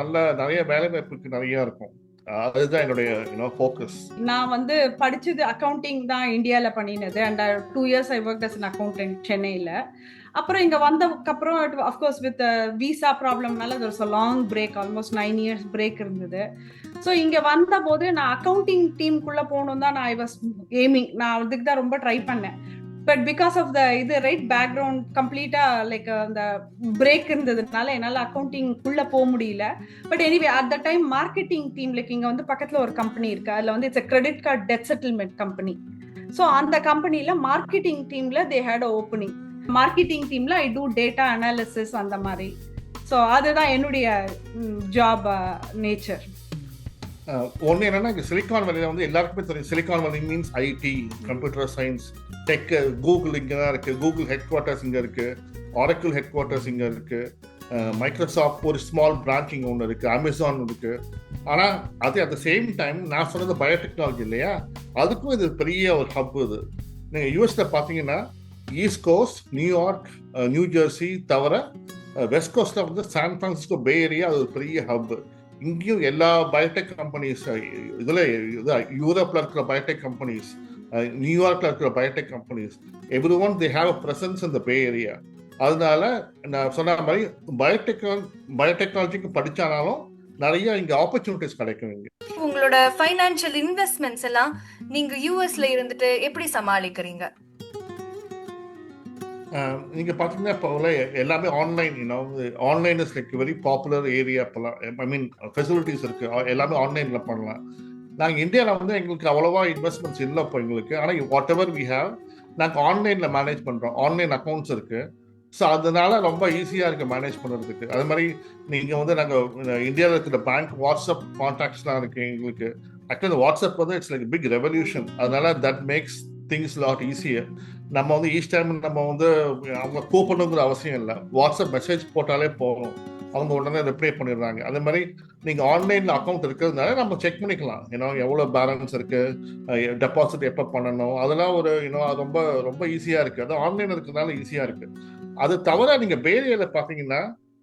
நிறைய வேலை வாய்ப்புக்கு நிறைய இருக்கும். அதுதான் என்னுடைய ஃபோக்கஸ். நான் வந்து படிச்சது அக்கவுண்டிங் தான் இந்தியால பண்ணினது. And 2 years I worked as an accountant சென்னையில. அப்புறம் இங்க வந்ததுக்கு அப்புறம் அஃப்கோர்ஸ் வித் விசா ப்ராப்ளம்னால there was a long break, almost 9 years break இருந்தது. ஸோ இங்க வந்த போது நான் அக்கவுண்டிங் டீமுக்குள்ள போகணும் தான் நான் ஐ வாஸ் எய்மிங். நான் அதுக்கு தான் ரொம்ப ட்ரை பண்ணேன். But because of the right background completely like அந்த பிரேக் இருந்ததுனால என்னால் அக்கௌண்டிங்குள்ள போக முடியல. But anyway at the time marketing team like இங்க வந்து பக்கத்துல ஒரு கம்பெனி இருக்கு. அதுல வந்து it's credit card debt settlement company. So அந்த கம்பெனில மார்க்கெட்டிங் டீம்ல they had a opening. Marketing டீம்ல ஐ டூ டேட்டா அனாலிசிஸ் அந்த மாதிரி. ஸோ அதுதான் என்னுடைய ஜாப் நேச்சர். ஒன்று என்னன்னா இங்கே சிலிக்கான் வேலியில் வந்து எல்லாருக்குமே தெரியும். Silicon Valley means IT, computer science, tech. Google இங்கே தான் இருக்குது. கூகுள் ஹெட் குவார்ட்டர்ஸ் இங்கே இருக்குது. ஆரக்கிள் ஹெட் குவார்ட்டர்ஸ் இங்கே இருக்குது. மைக்ரோசாஃப்ட் ஒரு ஸ்மால் பிரான்ச் இங்கே ஒன்று இருக்குது. அமேசான் இருக்குது. ஆனால் அது அட் த சேம் டைம் நான் சொன்னது பயோடெக்னாலஜி இல்லையா, அதுக்கும் இது பெரிய ஒரு ஹப். இது நீங்கள் யூஎஸ்ல பார்த்தீங்கன்னா east cost, New York, new Jersey தவிர வெஸ்ட் கோஸ்ட்ல வந்து சான் பிரான்சிஸ்கோ பே ஏரியா, அது ஒரு பெரிய ஹப். இங்கேயும் எல்லா பயோடெக் கம்பெனிஸ், இதில் யூரோப்பில் இருக்கிற பயோடெக் கம்பெனிஸ், நியூயார்க்கில் இருக்கிற Biotech companies, every one they have a presence in the Bay area. அதனால நான் சொன்ன மாதிரி பயோடெக்னாலஜிக்கு படித்தாலும் நிறைய இங்கே ஆப்பர்ச்சுனிட்டிஸ் கிடைக்கும். இங்கே உங்களோட ஃபைனான்சியல் இன்வெஸ்ட்மெண்ட்ஸ் எல்லாம் நீங்க யூஎஸ்ல இருந்துட்டு எப்படி சமாளிக்கிறீங்க? நீங்க பாத்தீங்கன்னா இப்போ எல்லாமே online, online is like very popular area இப்போலாம். ஐ மீன் ஃபெசிலிட்டிஸ் இருக்கு, எல்லாமே ஆன்லைன்ல பண்ணலாம். நாங்கள் இந்தியாவில் வந்து எங்களுக்கு அவ்வளோவா இன்வெஸ்ட்மெண்ட்ஸ் இல்லை இப்போ எங்களுக்கு. ஆனால் வாட் எவர் வி ஹேவ் நாங்கள் ஆன்லைனில் மேனேஜ் பண்ணுறோம். ஆன்லைன் அக்கௌண்ட்ஸ் இருக்கு. ஸோ அதனால ரொம்ப ஈஸியாக இருக்குது மேனேஜ் பண்ணுறதுக்கு. அது மாதிரி நீங்கள் வந்து நாங்கள் இந்தியாவில் இருக்கிற பேங்க் வாட்ஸ்அப் கான்டாக்ட்ஸ்லாம் இருக்கு எங்களுக்கு. ஆக்சுவலி வாட்ஸ்அப் வந்து இட்ஸ் லைக் பிக் ரெவல்யூஷன். அதனால that makes things lot easier. நம்ம வந்து ஈச் டைம் நம்ம வந்து அவங்க கூப்பிடணுங்கிற அவசியம் இல்லை. வாட்ஸ்அப் மெசேஜ் போட்டாலே போதும், அவங்க உடனே ரிப்ளை பண்ணிடுறாங்க. அதே மாதிரி நீங்கள் ஆன்லைனில் அக்கௌண்ட் இருக்கிறதுனால நம்ம செக் பண்ணிக்கலாம், எவ்வளோ பேலன்ஸ் இருக்குது, டெபாசிட் எப்போ பண்ணணும், அதெல்லாம் ஒரு அது ரொம்ப ரொம்ப ஈஸியாக இருக்குது. அது ஆன்லைன் இருக்கிறதுனால ஈஸியாக இருக்குது. அது தவிர நீங்கள் பே ஏரியாவில் பார்த்தீங்கன்னா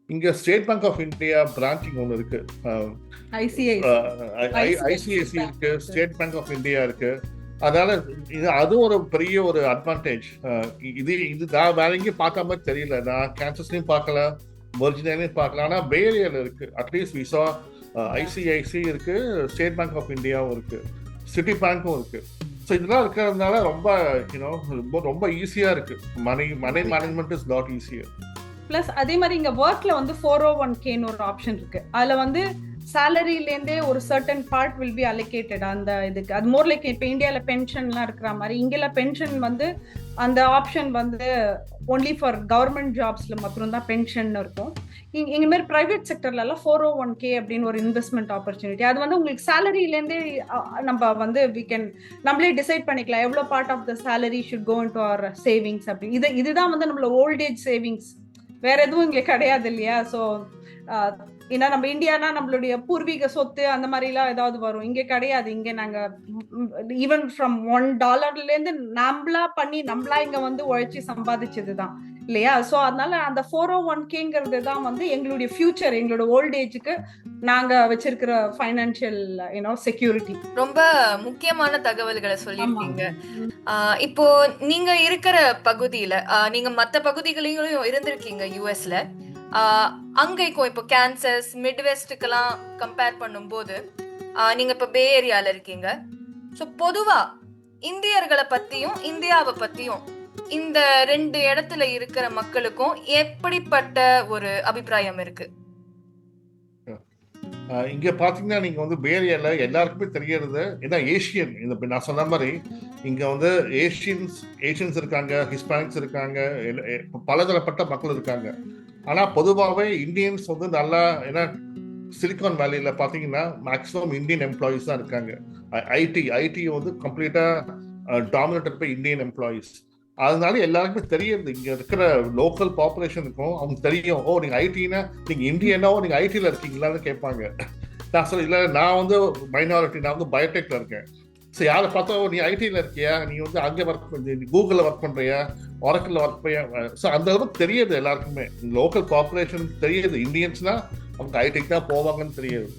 இங்கே State Bank of India branching ஒன்று இருக்குது, ஐசிஐசி இருக்கு, ஸ்டேட் பேங்க் ஆஃப் இந்தியா இருக்கு. அதனால அது ஒரு பெரிய ஒரு அட்வான்டேஜ். இது நான் வேற எங்கேயும் பார்க்காம மாதிரி தெரியல. நான் கேன்சஸ்லையும் பார்க்கல, ஒரிஜினலையும் பார்க்கல. ஆனால் பே ஏரியாவில் இருக்கு. அட்லீஸ்ட் விசா ஐசிஐசி இருக்கு, ஸ்டேட் பேங்க் ஆஃப் இந்தியாவும் இருக்கு, சிட்டி பேங்க்கும் இருக்கு. ஸோ இதெல்லாம் இருக்கிறதுனால ரொம்ப ரொம்ப ஈஸியா இருக்கு. Money management is lot easier. Plus அதே மாதிரி இங்க ஒர்க்ல வந்து 401kன்னு ஒரு ஆப்ஷன் இருக்கு. அதுல வந்து சேலரிலேருந்தே ஒரு certain part will be allocated அந்த இதுக்கு. அது மோர் லைக் இப்போ இந்தியாவில் பென்ஷன்லாம் இருக்கிற மாதிரி இங்கெல்லாம் பென்ஷன் வந்து அந்த ஆப்ஷன் வந்து ஒன்லி ஃபார் கவர்மெண்ட் ஜாப்ஸ்ல மட்டும்தான் பென்ஷன் இருக்கும். இங்க மாதிரி பிரைவேட் செக்டர்லாம் 401k அப்படின்னு ஒரு இன்வெஸ்ட்மெண்ட் ஆப்பர்ச்சுனிட்டி. அது வந்து உங்களுக்கு சேலரிலேருந்தே நம்ம வந்து நம்மளே டிசைட் பண்ணிக்கலாம் எவ்வளோ part of the salary should go into our savings அப்படி. இதுதான் வந்து நம்மளோட ஓல்டேஜ் சேவிங்ஸ், வேற எதுவும் இங்க கிடையாது இல்லையா? ஸோ ஏன்னா நம்ம இந்தியானா நம்மளுடைய பூர்வீக சொத்து அந்த மாதிரிலாம் ஏதாவது வரும், இங்க கிடையாது. இங்க நாங்க ஈவன் ஃப்ரம் $1 இருந்து நம்மளா இங்க வந்து உழைச்சி சம்பாதிச்சதுதான் இல்லையா? சோ அதனால அந்த 401kங்கிறது தான் வந்து எங்களுடைய ஃபியூச்சர், எங்களோட ஓல்டேஜுக்கு நாங்க வச்சிருக்கிற ஃபைனான்சியல் செக்யூரிட்டி. ரொம்ப முக்கியமான தகவல்களை சொல்லியிருக்கீங்க. இப்போ நீங்க இருக்கிற பகுதியில நீங்க மத்த பகுதிகளையும் இருந்திருக்கீங்க யூஎஸ்ல. அங்கேக்கும் இப்போ கேன்சஸ் மிட்வெஸ்டுக்கெல்லாம் கம்பேர் பண்ணும்போது நீங்க இப்ப பே ஏரியால இருக்கீங்க. ஸோ பொதுவா இந்தியர்களை பத்தியும் இந்தியாவை பத்தியும் இந்த 2 இடத்துல இருக்கிற மக்களுக்கும் எப்படிப்பட்ட ஒரு அபிப்பிராயம் இருக்கு? இங்க பாத்தீங்கன்னா நீங்க வந்து பே ஏரியால எல்லாருக்குமே தெரியறது ஏன்னா ஏஷியன், நான் சொன்ன மாதிரி இங்க வந்து ஏஷியன்ஸ் இருக்காங்க, ஹிஸ்பானிக்ஸ் இருக்காங்க, பலதரப்பட்ட மக்கள் இருக்காங்க. ஆனா பொதுவாகவே இந்தியன்ஸ் வந்து நல்லா, ஏன்னா சிலிகான் வேலியில பாத்தீங்கன்னா மேக்ஸிமம் இந்தியன் எம்ப்ளாயிஸ் தான் இருக்காங்க. ஐடி வந்து கம்ப்ளீட்டா டாமினேட்டட் பை இந்தியன் எம்ப்ளாயிஸ். அதனால எல்லாருக்குமே தெரியுது, இங்க இருக்கிற லோக்கல் பாப்புலேஷனுக்கும் அவங்க தெரியும், ஓ நீங்க ஐடினா நீங்க இந்தியனோ நீங்க ஐடில இருக்கீங்களான்னு கேட்பாங்க. நான் சொல்ல இல்லை, நான் வந்து மைனாரிட்டி, நான் வந்து பயோடெக்ல இருக்கேன். ஸோ யாரை பார்த்தா நீ ஐடியில் இருக்கியா, நீ வந்து அங்கே ஒர்க் பண்ணி கூகுளில் ஒர்க் பண்ணுறியா, ஒர்க்கில் ஒர்க் பண்ணியா. ஸோ அந்த அளவுக்கு தெரியுது எல்லாருக்குமே, லோக்கல் பாப்புலேஷனுக்கு தெரியுது இந்தியன்ஸ்னா அவங்க ஐடிக்கு தான் போவாங்கன்னு தெரியுது.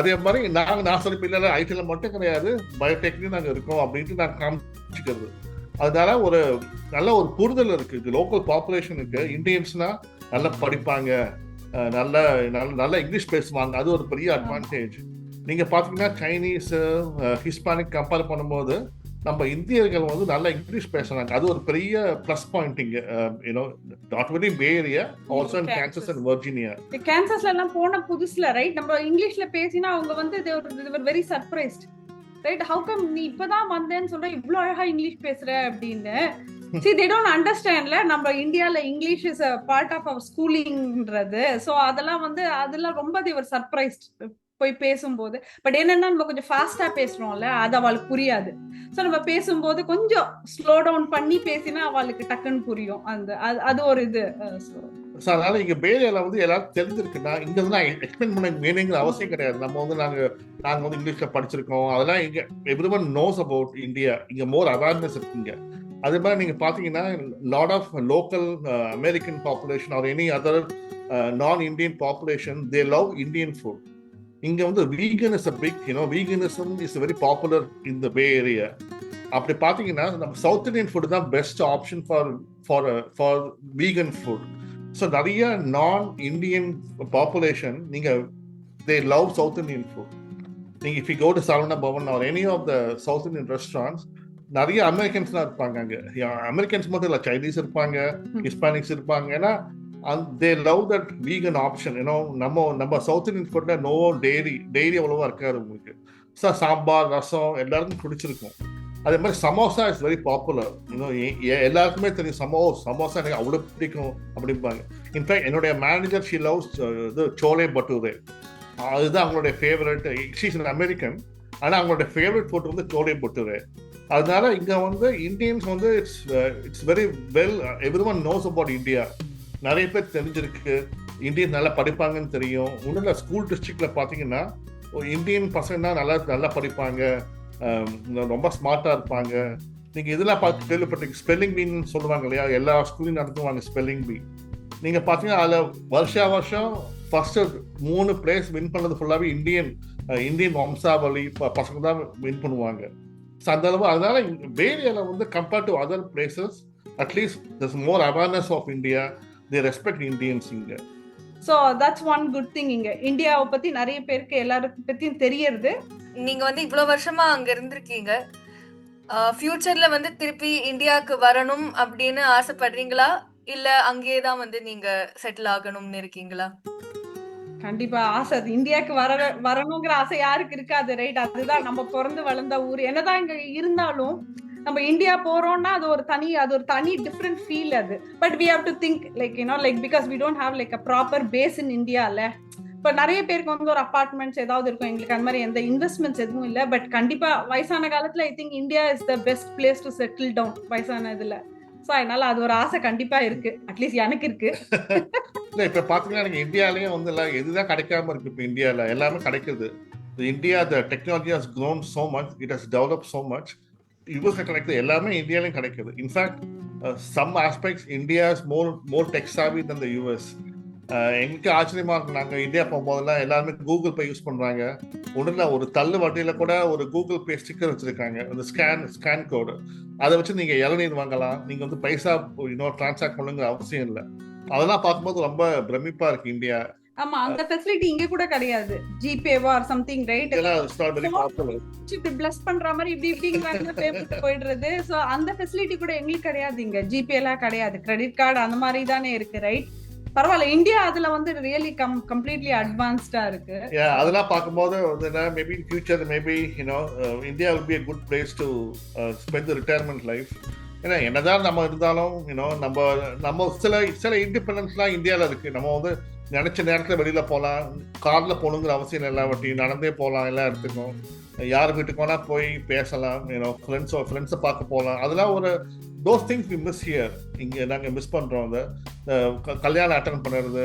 அதே மாதிரி நான் சொல்லி இல்லை ஐடியில் மட்டும் கிடையாது, பயோடெக்லையும் நாங்கள் இருக்கோம் அப்படின்ட்டு நான் காமிச்சிக்கிறது. அதனால ஒரு நல்ல ஒரு புரிதல் இருக்கு லோக்கல் பாப்புலேஷனுக்கு. இந்தியன்ஸ்னா நல்லா படிப்பாங்க, நல்ல இங்கிலீஷ் பேசுவாங்க, அது ஒரு பெரிய அட்வான்டேஜ். நீங்க பாத்தீங்கன்னா சைனீஸ், ஹிஸ்பானிக் கம்பேர் பண்ணும்போது நம்ம இந்தியர்கள் வந்து நல்லா இங்கிலீஷ் பேசுறாங்க, அது ஒரு பெரிய பிளஸ் பாயிண்ட் இங்க. Not very Bay Area, also in Kansas and Virginia. கான்சஸ்ல எல்லாம் போன புதுசுல ரைட் நம்ம இங்கிலீஷ்ல பேசினா அவங்க வந்து very surprised right. How come நீ இப்பதான் வந்தேன்னு சொல்ற, இவ்வளவு அழகா இங்கிலீஷ் பேசுற அப்படின்னு. See, they don't understand நம்ம இந்தியால English is a part of our schooling-ன்றது. சோ அதெல்லாம் ரொம்ப they were surprised போய் பேசும்போது. பட் என்னன்னா நம்ம கொஞ்சம் ஃபாஸ்டா பேசுறோம்ல, அது அவளுக்கு புரியாது. சோ நம்ம பேசும்போது கொஞ்சம் ஸ்லோ டவுன் பண்ணி பேசினா அவளுக்கு டக்குன்னு புரியும். அது ஒரு இது. அதனால இங்க பேரியால வந்து எல்லாரும் தெரிஞ்சிருக்குன்னா இங்க வந்து நான் எக்ஸ்பிளைன் பண்ண வேணுங்கிற அவசியம் கிடையாது. நம்ம வந்து நாங்க வந்து இங்கிலீஷ்ல படிச்சிருக்கோம், அதெல்லாம் இங்க எவ்ரிவன் நோஸ் அபவுட் இந்தியா. இங்க மோர் அவேர்னஸ் இருக்குங்க. அதே மாதிரி நீங்க பாத்தீங்கன்னா lot of local American population or any other non Indian population, they love Indian food. இங்க வந்து vegan is a big, veganism is very popular in the Bay Area. அப்படி பாத்தீங்கன்னா நம்ம சவுத் இந்தியன் ஃபுட் தான் best option for vegan food. So நிறைய நான் Indian population they love South Indian food. நீங்க if you go to Saravana Bhavan or any of the South Indian restaurants, நிறைய அமெரிக்கன்ஸ்லாம் இருப்பாங்க அங்கே. அமெரிக்கன்ஸ் மட்டும் இல்லை, சைனீஸ் இருப்பாங்க, ஹிஸ்பானிக்ஸ் இருப்பாங்க. ஏன்னா they love that vegan option. ஏன்னா நம்ம சவுத் இந்தியன் ஃபுட்டில் நோ டெய்ரி அவ்வளோவா இருக்காது உங்களுக்கு. சாம்பார் ரசம் எல்லாருக்கும் பிடிச்சிருக்கும். அதே மாதிரி சமோசா இஸ் வெரி பாப்புலர். இன்னும் எல்லாருக்குமே தெரியும் சமோசா எனக்கு அவ்வளோ பிடிக்கும் அப்படிம்பாங்க. இன்ஃபேக்ட் என்னுடைய மேனேஜர் ஷி லவ்ஸ் இது சோலே பட்டூரே. அதுதான் அவங்களுடைய ஃபேவரட். ஷீஸ் அன் அமெரிக்கன், ஆனால் அவங்களுடைய ஃபேவரட் ஃபுட் வந்து சோலே பட்டூரே. அதனால இங்கே வந்து இந்தியன்ஸ் வந்து it's very well, every one knows about India. நிறைய பேர் தெரிஞ்சிருக்கு, இந்தியன் நல்லா படிப்பாங்கன்னு தெரியும். ஒன்றும் ஸ்கூல் டிஸ்ட்ரிக்டில் பார்த்தீங்கன்னா இந்தியன் பசங்க தான் நல்லா படிப்பாங்க, ரொம்ப ஸ்மார்ட்டாக இருப்பாங்க. நீங்கள் இதெல்லாம் பார்த்து கேள்விப்பட்டிருக்கீங்க, ஸ்பெல்லிங் பீன்னு சொல்லுவாங்க இல்லையா, எல்லா ஸ்கூலையும் நடத்துவாங்க ஸ்பெல்லிங் பீ. நீங்கள் பார்த்தீங்கன்னா அதில் வருஷம் ஃபர்ஸ்ட் 3 பிளேஸ் வின் பண்ணது ஃபுல்லாகவே இந்தியன் வம்சாவளி பசங்க தான் வின் பண்ணுவாங்க. ஸோ அந்த அளவு அதனால வேரியாவில் வந்து compared to other places at least there's more awareness of India. they respect Indians இங்கே. So that's one good thing. இங்க இந்தியாவை பத்தி நிறைய பேருக்கு எல்லாருக்கும் பத்தியும் தெரியறது. நீங்க வந்து இவ்வளவு வருஷமா அங்க இருந்திருக்கீங்க, ஃபியூச்சர்ல வந்து திருப்பி இந்தியாவுக்கு வரணும் அப்படின்னு ஆசைப்படுறீங்களா, இல்ல அங்கேயே தான் வந்து நீங்க செட்டில் ஆகணும்னு இருக்கீங்களா? கண்டிப்பா ஆசை. இந்தியாவுக்கு வரணுங்கிற ஆசை யாருக்கு இருக்காது, ரைட்? அதுதான் நம்ம பிறந்து வளர்ந்த ஊர். என்னதான் இங்க இருந்தாலும் நம்ம இந்தியா போறோம்னா அது ஒரு தனி டிஃப்ரெண்ட் ஃபீல் அது. But we have to think like like because we don't have like a proper base in இந்தியால. இப்போ நிறைய பேருக்கு வந்து ஒரு அபார்ட்மெண்ட்ஸ் ஏதாவது இருக்கும், எங்களுக்கு அந்த மாதிரி எந்த இன்வெஸ்ட்மெண்ட்ஸ் எதுவும் இல்லை. பட் கண்டிப்பா வயசான காலத்துல I think India is the best place to settle down வயசான இதுல. ஸோ அதனால அது ஒரு ஆசை கண்டிப்பா இருக்கு, அட்லீஸ்ட் எனக்கு இருக்கு. இல்லை இப்போ பார்த்தீங்கன்னா எனக்கு இந்தியாலேயும் வந்து எல்லாம் எதுதான் கிடைக்காம இருக்கு. இப்போ இந்தியாவில் எல்லாமே கிடைக்குது. India the technology has grown so much, it has develop so much. யூஎஸ்ல கிடைக்குது, எல்லாமே இந்தியாலையும் கிடைக்குது. In fact some aspects India is more tech savvy than the US. எங்களுக்கு ஆச்சரியமா இருக்கு. நாங்கள் இந்தியா போகும்போதெல்லாம் எல்லாருமே கூகுள் பே யூஸ் பண்றாங்க. ஒன்றும் ஒரு தள்ளு வட்டியில கூட ஒரு கூகுள் பே ஸ்டிக்கர் வச்சிருக்காங்க, அந்த ஸ்கேன் கோடு. அதை வச்சு நீங்க இளநீர் வாங்கலாம், நீங்க வந்து பைசா டிரான்சாக்ட் பண்ணுங்கிற அவசியம் இல்லை. அதெல்லாம் பார்க்கும்போது ரொம்ப பிரமிப்பா இருக்கு இந்தியா. ஆமா, அந்த ஃபெசிலிட்டி இங்க கூட கிடையாது. ஜிபேவா ஆர் சம்திங், ரைட்? இப்படி பிளஸ் பண்ற மாதிரி இப்படி பேமெண்ட் போயிடுறது. சோ அந்த ஃபெசிலிட்டி கூட எங்களுக்கு கிடையாது இங்க. ஜிபே எல்லாம் கிடையாது, கிரெடிட் கார்டு அந்த மாதிரி தானே இருக்கு, ரைட்? பரவாயில்ல, இந்தியா அதுல வந்து ரியலி கம்ப்ளீட்லி அட்வான்ஸ்டா இருக்கு. அதெல்லாம் பார்க்கும்போது maybe in future maybe India will be a good place to spend the retirement life. ஏன்னா என்னதான் நம்ம இருந்தாலும் நம்ம சில இண்டிபெண்டன்ஸ்லாம் இந்தியாவில் இருக்கு. நம்ம வந்து நினைச்ச நேரத்தில் வெளியில போகலாம், கார்ல போகணுங்கிற அவசியம் எல்லாவற்றையும் நடந்தே போகலாம், எல்லா இடத்துக்கும். யார் வீட்டுக்கு வேணா போய் பேசலாம், ஃப்ரெண்ட்ஸை பார்க்க போகலாம். அதெல்லாம் ஒரு those things we miss here. இங்கே நாங்கள் மிஸ் பண்ணுறோம். அந்த கல்யாணம் அட்டன் பண்ணுறது,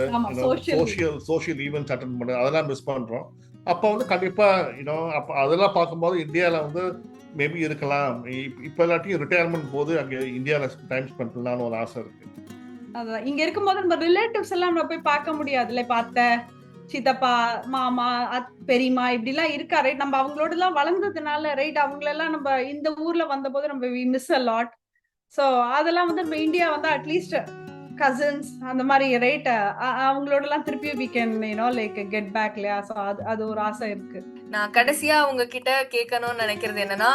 சோஷியல் ஈவெண்ட்ஸ் அட்டன் பண்ணுறது, அதெல்லாம் மிஸ் பண்ணுறோம். அப்போ வந்து கண்டிப்பாக அப்போ அதெல்லாம் பார்க்கும்போது இந்தியாவில் வந்து மேபி இருக்கலாம். இப்போ எல்லாத்தையும் ரிட்டையர்மெண்ட் போது அங்கே இந்தியாவில் டைம் ஸ்பெண்ட் பண்ணலான்னு ஒரு ஆசை இருக்கு. அதான் இங்க இருக்கும்போது நம்ம ரிலேட்டிவ்ஸ் எல்லாம் நம்ம போய் பார்க்க முடியாதுல்ல. பார்த்த சித்தப்பா, மாமா, பெரியமா இப்படி எல்லாம் இருக்கா, ரைட்? நம்ம அவங்களோட எல்லாம் வளர்ந்ததுனால, ரைட்? அவங்களெல்லாம் நம்ம இந்த ஊர்ல வந்த போது நம்ம we miss a lot. So அதெல்லாம் வந்து நம்ம இந்தியா வந்து அட்லீஸ்ட் கசின்ஸ் அந்த மாதிரி, ரைட்? அவங்களோட எல்லாம் திருப்பி we can like get back இல்லையா? ஸோ அது ஒரு ஆசை இருக்கு. நான் கடைசியா உங்ககிட்ட கேட்கணும்னு நினைக்கிறது என்னன்னா,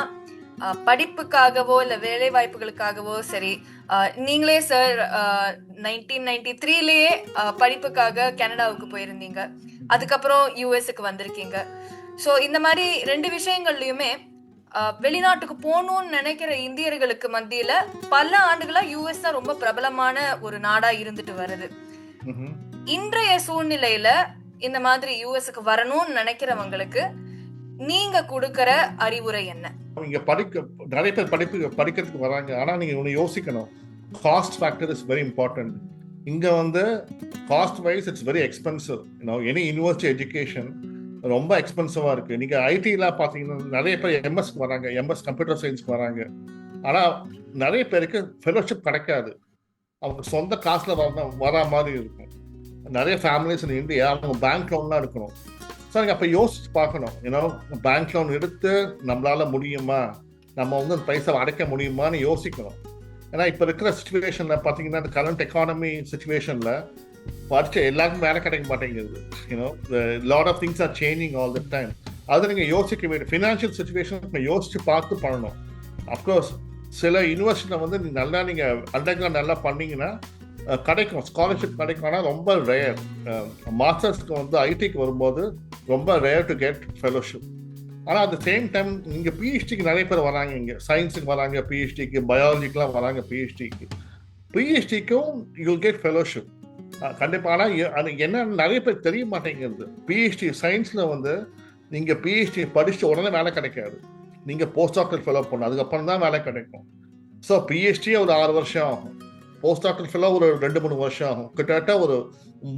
படிப்புக்காகவோ இல்ல வேலை வாய்ப்புகளுக்காகவோ சரி, நீங்களே சார் 1993லயே படிப்புக்காக கனடாவுக்கு போயிருந்தீங்க, அதுக்கப்புறம் யூஎஸ்க்கு வந்திருக்கீங்க. ஸோ இந்த மாதிரி 2 விஷயங்கள்லயுமே வெளிநாட்டுக்கு போகணும்னு நினைக்கிற இந்தியர்களுக்கு மத்தியில பல ஆண்டுகளா யூஎஸ் தான் ரொம்ப பிரபலமான ஒரு நாடா இருந்துட்டு வருது. இன்றைய சூழ்நிலையில இந்த மாதிரி யூஎஸ்க்கு வரணும்னு நினைக்கிறவங்களுக்கு நீங்க கொடுக்கற அறிவுரை என்ன? இங்க நிறைய பேர் படிக்கிறதுக்கு வராங்க. ஆனா நீங்க ஒண்ணு யோசிக்கணும், cost factor is very important. இங்க வந்து cost wise it's very expensive. Any university education ரொம்ப எக்ஸ்பென்சிவா இருக்கு. நீங்க ஐடிலாம் பாத்தீங்கன்னா நிறைய பேர் எம்எஸ்க்கு வராங்க, எம்எஸ் கம்ப்யூட்டர் சயின்ஸ்க்கு வராங்க. ஆனா நிறைய பேருக்கு ஃபெலோஷிப் கிடைக்காது, அவங்க சொந்த காசுல வரா மாதிரி இருக்கும். நிறைய ஃபேமிலிஸ் இன் இந்தியா அவங்க பேங்க் லோன்லாம் எடுக்கணும். ஸோ நீங்கள் அப்போ யோசிச்சு பார்க்கணும், பேங்க் லோன் எடுத்து நம்மளால முடியுமா, நம்ம வந்து அந்த பைசா அடைக்க முடியுமான்னு யோசிக்கணும். ஏன்னா இப்போ இருக்கிற சுச்சுவேஷனில் பார்த்தீங்கன்னா, இந்த கரண்ட் எக்கானமி சுச்சுவேஷனில் படிச்ச எல்லாருக்கும் வேலை கிடைக்க மாட்டேங்குது. Lot of things are changing all the time. அதை நீங்கள் யோசிக்க வேண்டிய ஃபினான்ஷியல் சுச்சுவேஷன் யோசிச்சு பார்த்து பண்ணணும். அஃப்கோர்ஸ் சில யூனிவர்சிட்டியில் வந்து நல்லா நீங்கள் அண்டர்கிரவுண்ட் நல்லா பண்ணீங்கன்னா கிடைக்கும், ஸ்காலர்ஷிப் கிடைக்கும். ஆனால் ரொம்ப ரேர். மாஸ்டர்ஸ்க்கு வந்து ஐடிக்கு வரும்போது ரொம்ப ரேர் டு கெட் ஃபெலோஷிப். ஆனால் அட் த சேம் டைம் இங்கே பிஹெச்டிக்கு நிறைய பேர் வராங்க. இங்கே சயின்ஸுக்கு வராங்க பிஹெச்டிக்கு, பயாலஜிக்கெலாம் வராங்க பிஹெச்டிக்கும் யூ கெட் ஃபெலோஷிப் கண்டிப்பாக. ஆனால் அது என்ன நிறைய பேர் தெரிய மாட்டேங்கிறது. பிஹெச்டி சயின்ஸில் வந்து நீங்கள் பிஹெச்டி படிச்சுட்டு உடனே வேலை கிடைக்காது. நீங்கள் போஸ்ட் டாக்டர் ஃபெலோ பண்ணணும், அதுக்கப்புறம் தான் வேலை கிடைக்கும். ஸோ பிஹெச்டி ஒரு 6 வருஷம் ஆகும், போஸ்ட் டாக்டர் ஃபெலோ ஒரு 2-3 வருஷம் ஆகும். கிட்டத்தட்ட ஒரு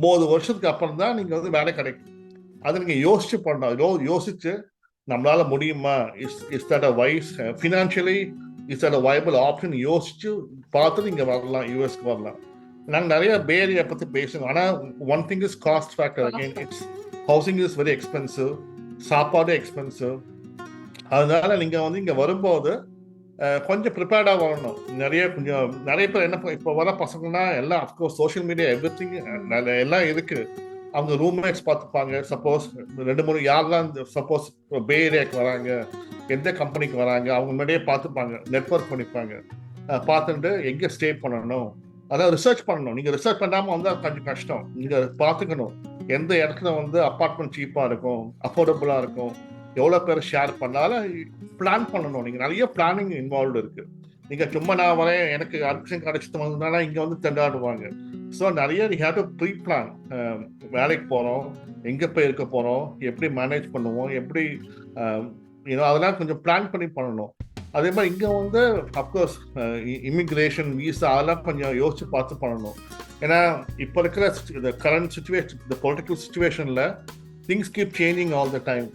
9 வருஷத்துக்கு அப்புறம் தான் நீங்கள் வந்து வேலை கிடைக்கும். அதை நீங்கள் யோசிச்சு பண்ணணும். யோசிச்சு நம்மளால முடியுமா, is that a wise financially, is that a viable option யோசிச்சு பார்த்து நீங்கள் வரலாம், யூஎஸ்க்கு வரலாம். நாங்கள் நிறைய பே ஏரியா பற்றி பேசுவோம். ஆனால் one thing is cost factor. Again it's housing is very expensive, சாப்பாடு எக்ஸ்பென்சிவ். அதனால நீங்கள் வந்து இங்கே வரும்போது கொஞ்சம் ப்ரிப்பேர்டாக வரணும். நிறைய பேர் என்ன இப்போ வர பசங்கன்னா எல்லாம் அஃப்கோர்ஸ் சோஷியல் மீடியா எவ்ரிதிங் எல்லாம் இருக்கு. அவங்க ரூம்மேட்ஸ் பார்த்துப்பாங்க. சப்போஸ் 2-3 யாரெல்லாம் சப்போஸ் பே ஏரியாவுக்கு வராங்க, எந்த கம்பெனிக்கு வராங்க, அவங்க முன்னாடியே பார்த்துப்பாங்க, நெட்வொர்க் பண்ணிப்பாங்க. பார்த்துட்டு எங்கே ஸ்டே பண்ணணும், அதான் ரிசர்ச் பண்ணணும். நீங்கள் ரிசர்ச் பண்ணாமல் வந்தால் கொஞ்சம் கஷ்டம். நீங்கள் பார்த்துக்கணும் எந்த இடத்துல வந்து அப்பார்ட்மெண்ட் சீப்பாக இருக்கும், அஃபோர்டபுளாக இருக்கும், எவ்வளோ பேர் ஷேர் பண்ணாலும் பிளான் பண்ணணும். நீங்கள் நிறைய பிளானிங் இன்வால்வ்டு இருக்குது. நீங்கள் சும்மா நான் வரேன் எனக்கு அட்மிஷன் கிடைச்சிட்டு வந்ததுனால இங்கே வந்து திண்டாடுவாங்க. ஸோ நிறைய you have to preplan. வேலைக்கு போகிறோம், எங்கே போய் இருக்க போகிறோம், எப்படி மேனேஜ் பண்ணுவோம், எப்படி அதெல்லாம் கொஞ்சம் பிளான் பண்ணி பண்ணணும். அதே மாதிரி இங்கே வந்து அஃப்கோர்ஸ் இமிக்ரேஷன், வீசா அதெல்லாம் கொஞ்சம் யோசிச்சு பார்த்து பண்ணணும். ஏன்னா இப்போ இருக்கிற இந்த கரண்ட் சுச்சுவேஷன், இந்த பொலிட்டிக்கல் சுச்சுவேஷனில் things keep changing all the time.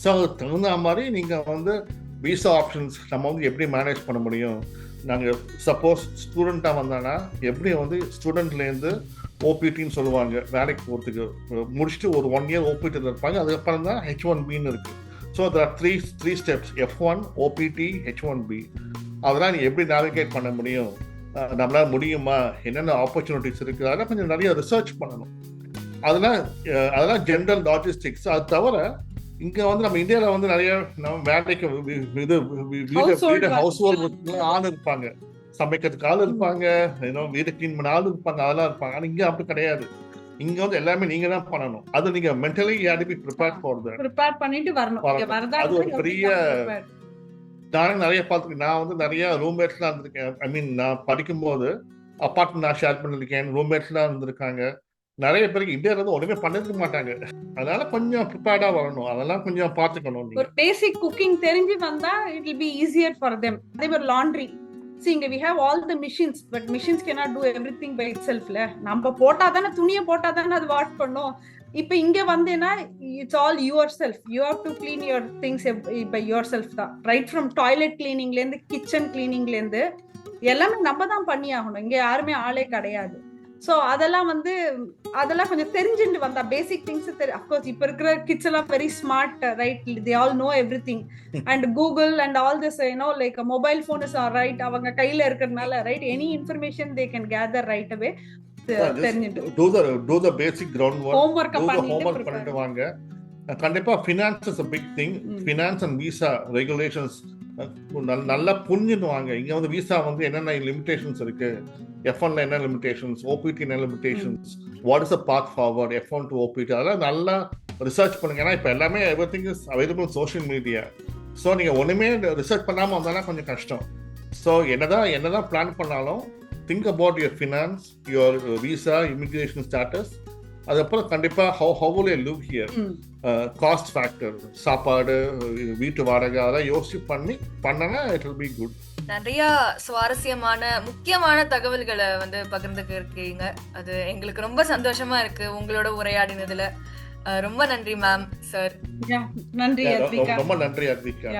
So அதுக்கு தகுந்த மாதிரி நீங்கள் வந்து வீசா ஆப்ஷன்ஸ் நம்ம வந்து எப்படி மேனேஜ் பண்ண முடியும். நாங்கள் சப்போஸ் ஸ்டூடெண்ட்டாக வந்தாங்கன்னா எப்படி வந்து ஸ்டூடெண்ட்லேருந்து ஓபிடின்னு சொல்லுவாங்க, வேலைக்கு போகிறதுக்கு முடிச்சுட்டு ஒரு 1 இயர் ஓபிடியில் இருப்பாங்க. அதுக்கப்புறம் தான் H1Bன்னு இருக்குது. So there are three steps, F1, OPT, H1B. அதெல்லாம் நீ எப்படி நேவிகேட் பண்ண முடியும், நம்மளால் முடியுமா, என்னென்ன ஆப்பர்ச்சுனிட்டிஸ் இருக்குது, அதெல்லாம் கொஞ்சம் நிறைய ரிசர்ச் பண்ணணும். அதெல்லாம் ஜென்ரல் லாஜிஸ்டிக்ஸ். அது தவிர இங்கே வந்து நம்ம இந்தியாவில் வந்து நிறைய நம்ம வேலைக்கு ஹவுஸ் ஹோல்ட் ஆள் இருப்பாங்க, சமைக்கிறதுக்கு ஆள் இருப்பாங்க, வீடு கிளீன் பண்ண ஆள் இருப்பாங்க, அதெல்லாம் இருப்பாங்க. ஆனால் இங்கே அப்படி கிடையாது. இங்க வந்து எல்லாமே நீங்க தான் பண்ணணும். அது நீங்க மென்டலி ப்ரிப்பேர் பண்ணிட்டு வரணும். அது ஒரு பெரிய, நானே நிறைய பார்த்துருக்கேன். நான் வந்து நிறைய ரூம்மேட்ஸ்லாம் இருந்திருக்கேன். ஐ மீன் நான் படிக்கும்போது அப்பார்ட்மெண்ட் நான் ஷேர் பண்ணிருக்கேன், ரூம்மேட்ஸ்லாம் இருந்திருக்காங்க. நிறைய பேருக்கு இந்தியாவில் வந்து ஒண்ணுமே பண்ணிருக்க மாட்டாங்க. அதனால கொஞ்சம் ப்ரிப்பேர்டா வரணும், அதெல்லாம் கொஞ்சம் பார்த்துக்கணும். ஒரு பேசிக் குக்கிங் தெரிஞ்சு வந்தா it will B easier for them. அதே மாதிரி laundry, see we have all the machines, but machines cannot do everything by itself. நம்ம போட்டா தானே, துணியை போட்டா தானே அது வாஷ் பண்ணும். இப்ப இங்க வந்தேன்னா it's all yourself, you have to clean your things by yourself தான். right from toilet cleaning ல இருந்து kitchen cleaning ல இருந்து எல்லாமே நம்ம தான் பண்ணி ஆகணும். இங்க யாருமே ஆளே கிடையாது. ஸோ அதெல்லாம் கொஞ்சம் தெரிஞ்சுட்டு வந்தா பேசிக் திங்ஸ் அஃப்கோர்ஸ் இப்போ இருக்கிற கிட்ஸ் எல்லாம் very smart, right? They all know everything and Google and all this like mobile phone is right, அவங்க கையில இருக்கிறதுனால right any information they can gather right away. தெரிஞ்சுட்டு do the basic groundwork, homework பண்ணிட்டு வாங்க. கண்டிப்பா finance is a big thing. Finance and visa regulations நல்லா புரிஞ்சுடுவாங்க. இங்க வந்து விசா வந்து என்னென்ன லிமிடேஷன்ஸ் இருக்கு, F1ல என்ன லிமிடேஷன்ஸ், OPT என்ன limitations, what is a path forward F1 to OPT, அதெல்லாம் நல்லா ரிசர்ச் பண்ணுங்க. ஏன்னா இப்போ எல்லாமே everything is available social media. So நீங்கள் ஒன்றுமே ரிசர்ச் பண்ணாமல் வந்தாலும் கொஞ்சம் கஷ்டம். ஸோ என்னதான் பிளான் பண்ணாலும் think about your finance, your visa, immigration status. அதுக்கப்புறம் கண்டிப்பாக how will you live here, cost factor, சாப்பாடு, வீட்டு வாடகை, அதெல்லாம் யோசிச்சு பண்ணனா it will be good. நிறைய சுவாரஸ்யமான முக்கியமான தகவல்களை வந்து பகிர்ந்துக்க இருக்கீங்க. அது எங்களுக்கு ரொம்ப சந்தோஷமா இருக்கு உங்களோட உரையாடினதுல. ரொம்ப நன்றி மேம், சார். நன்றி அத்விகா. ரொம்ப நன்றி அத்விகா.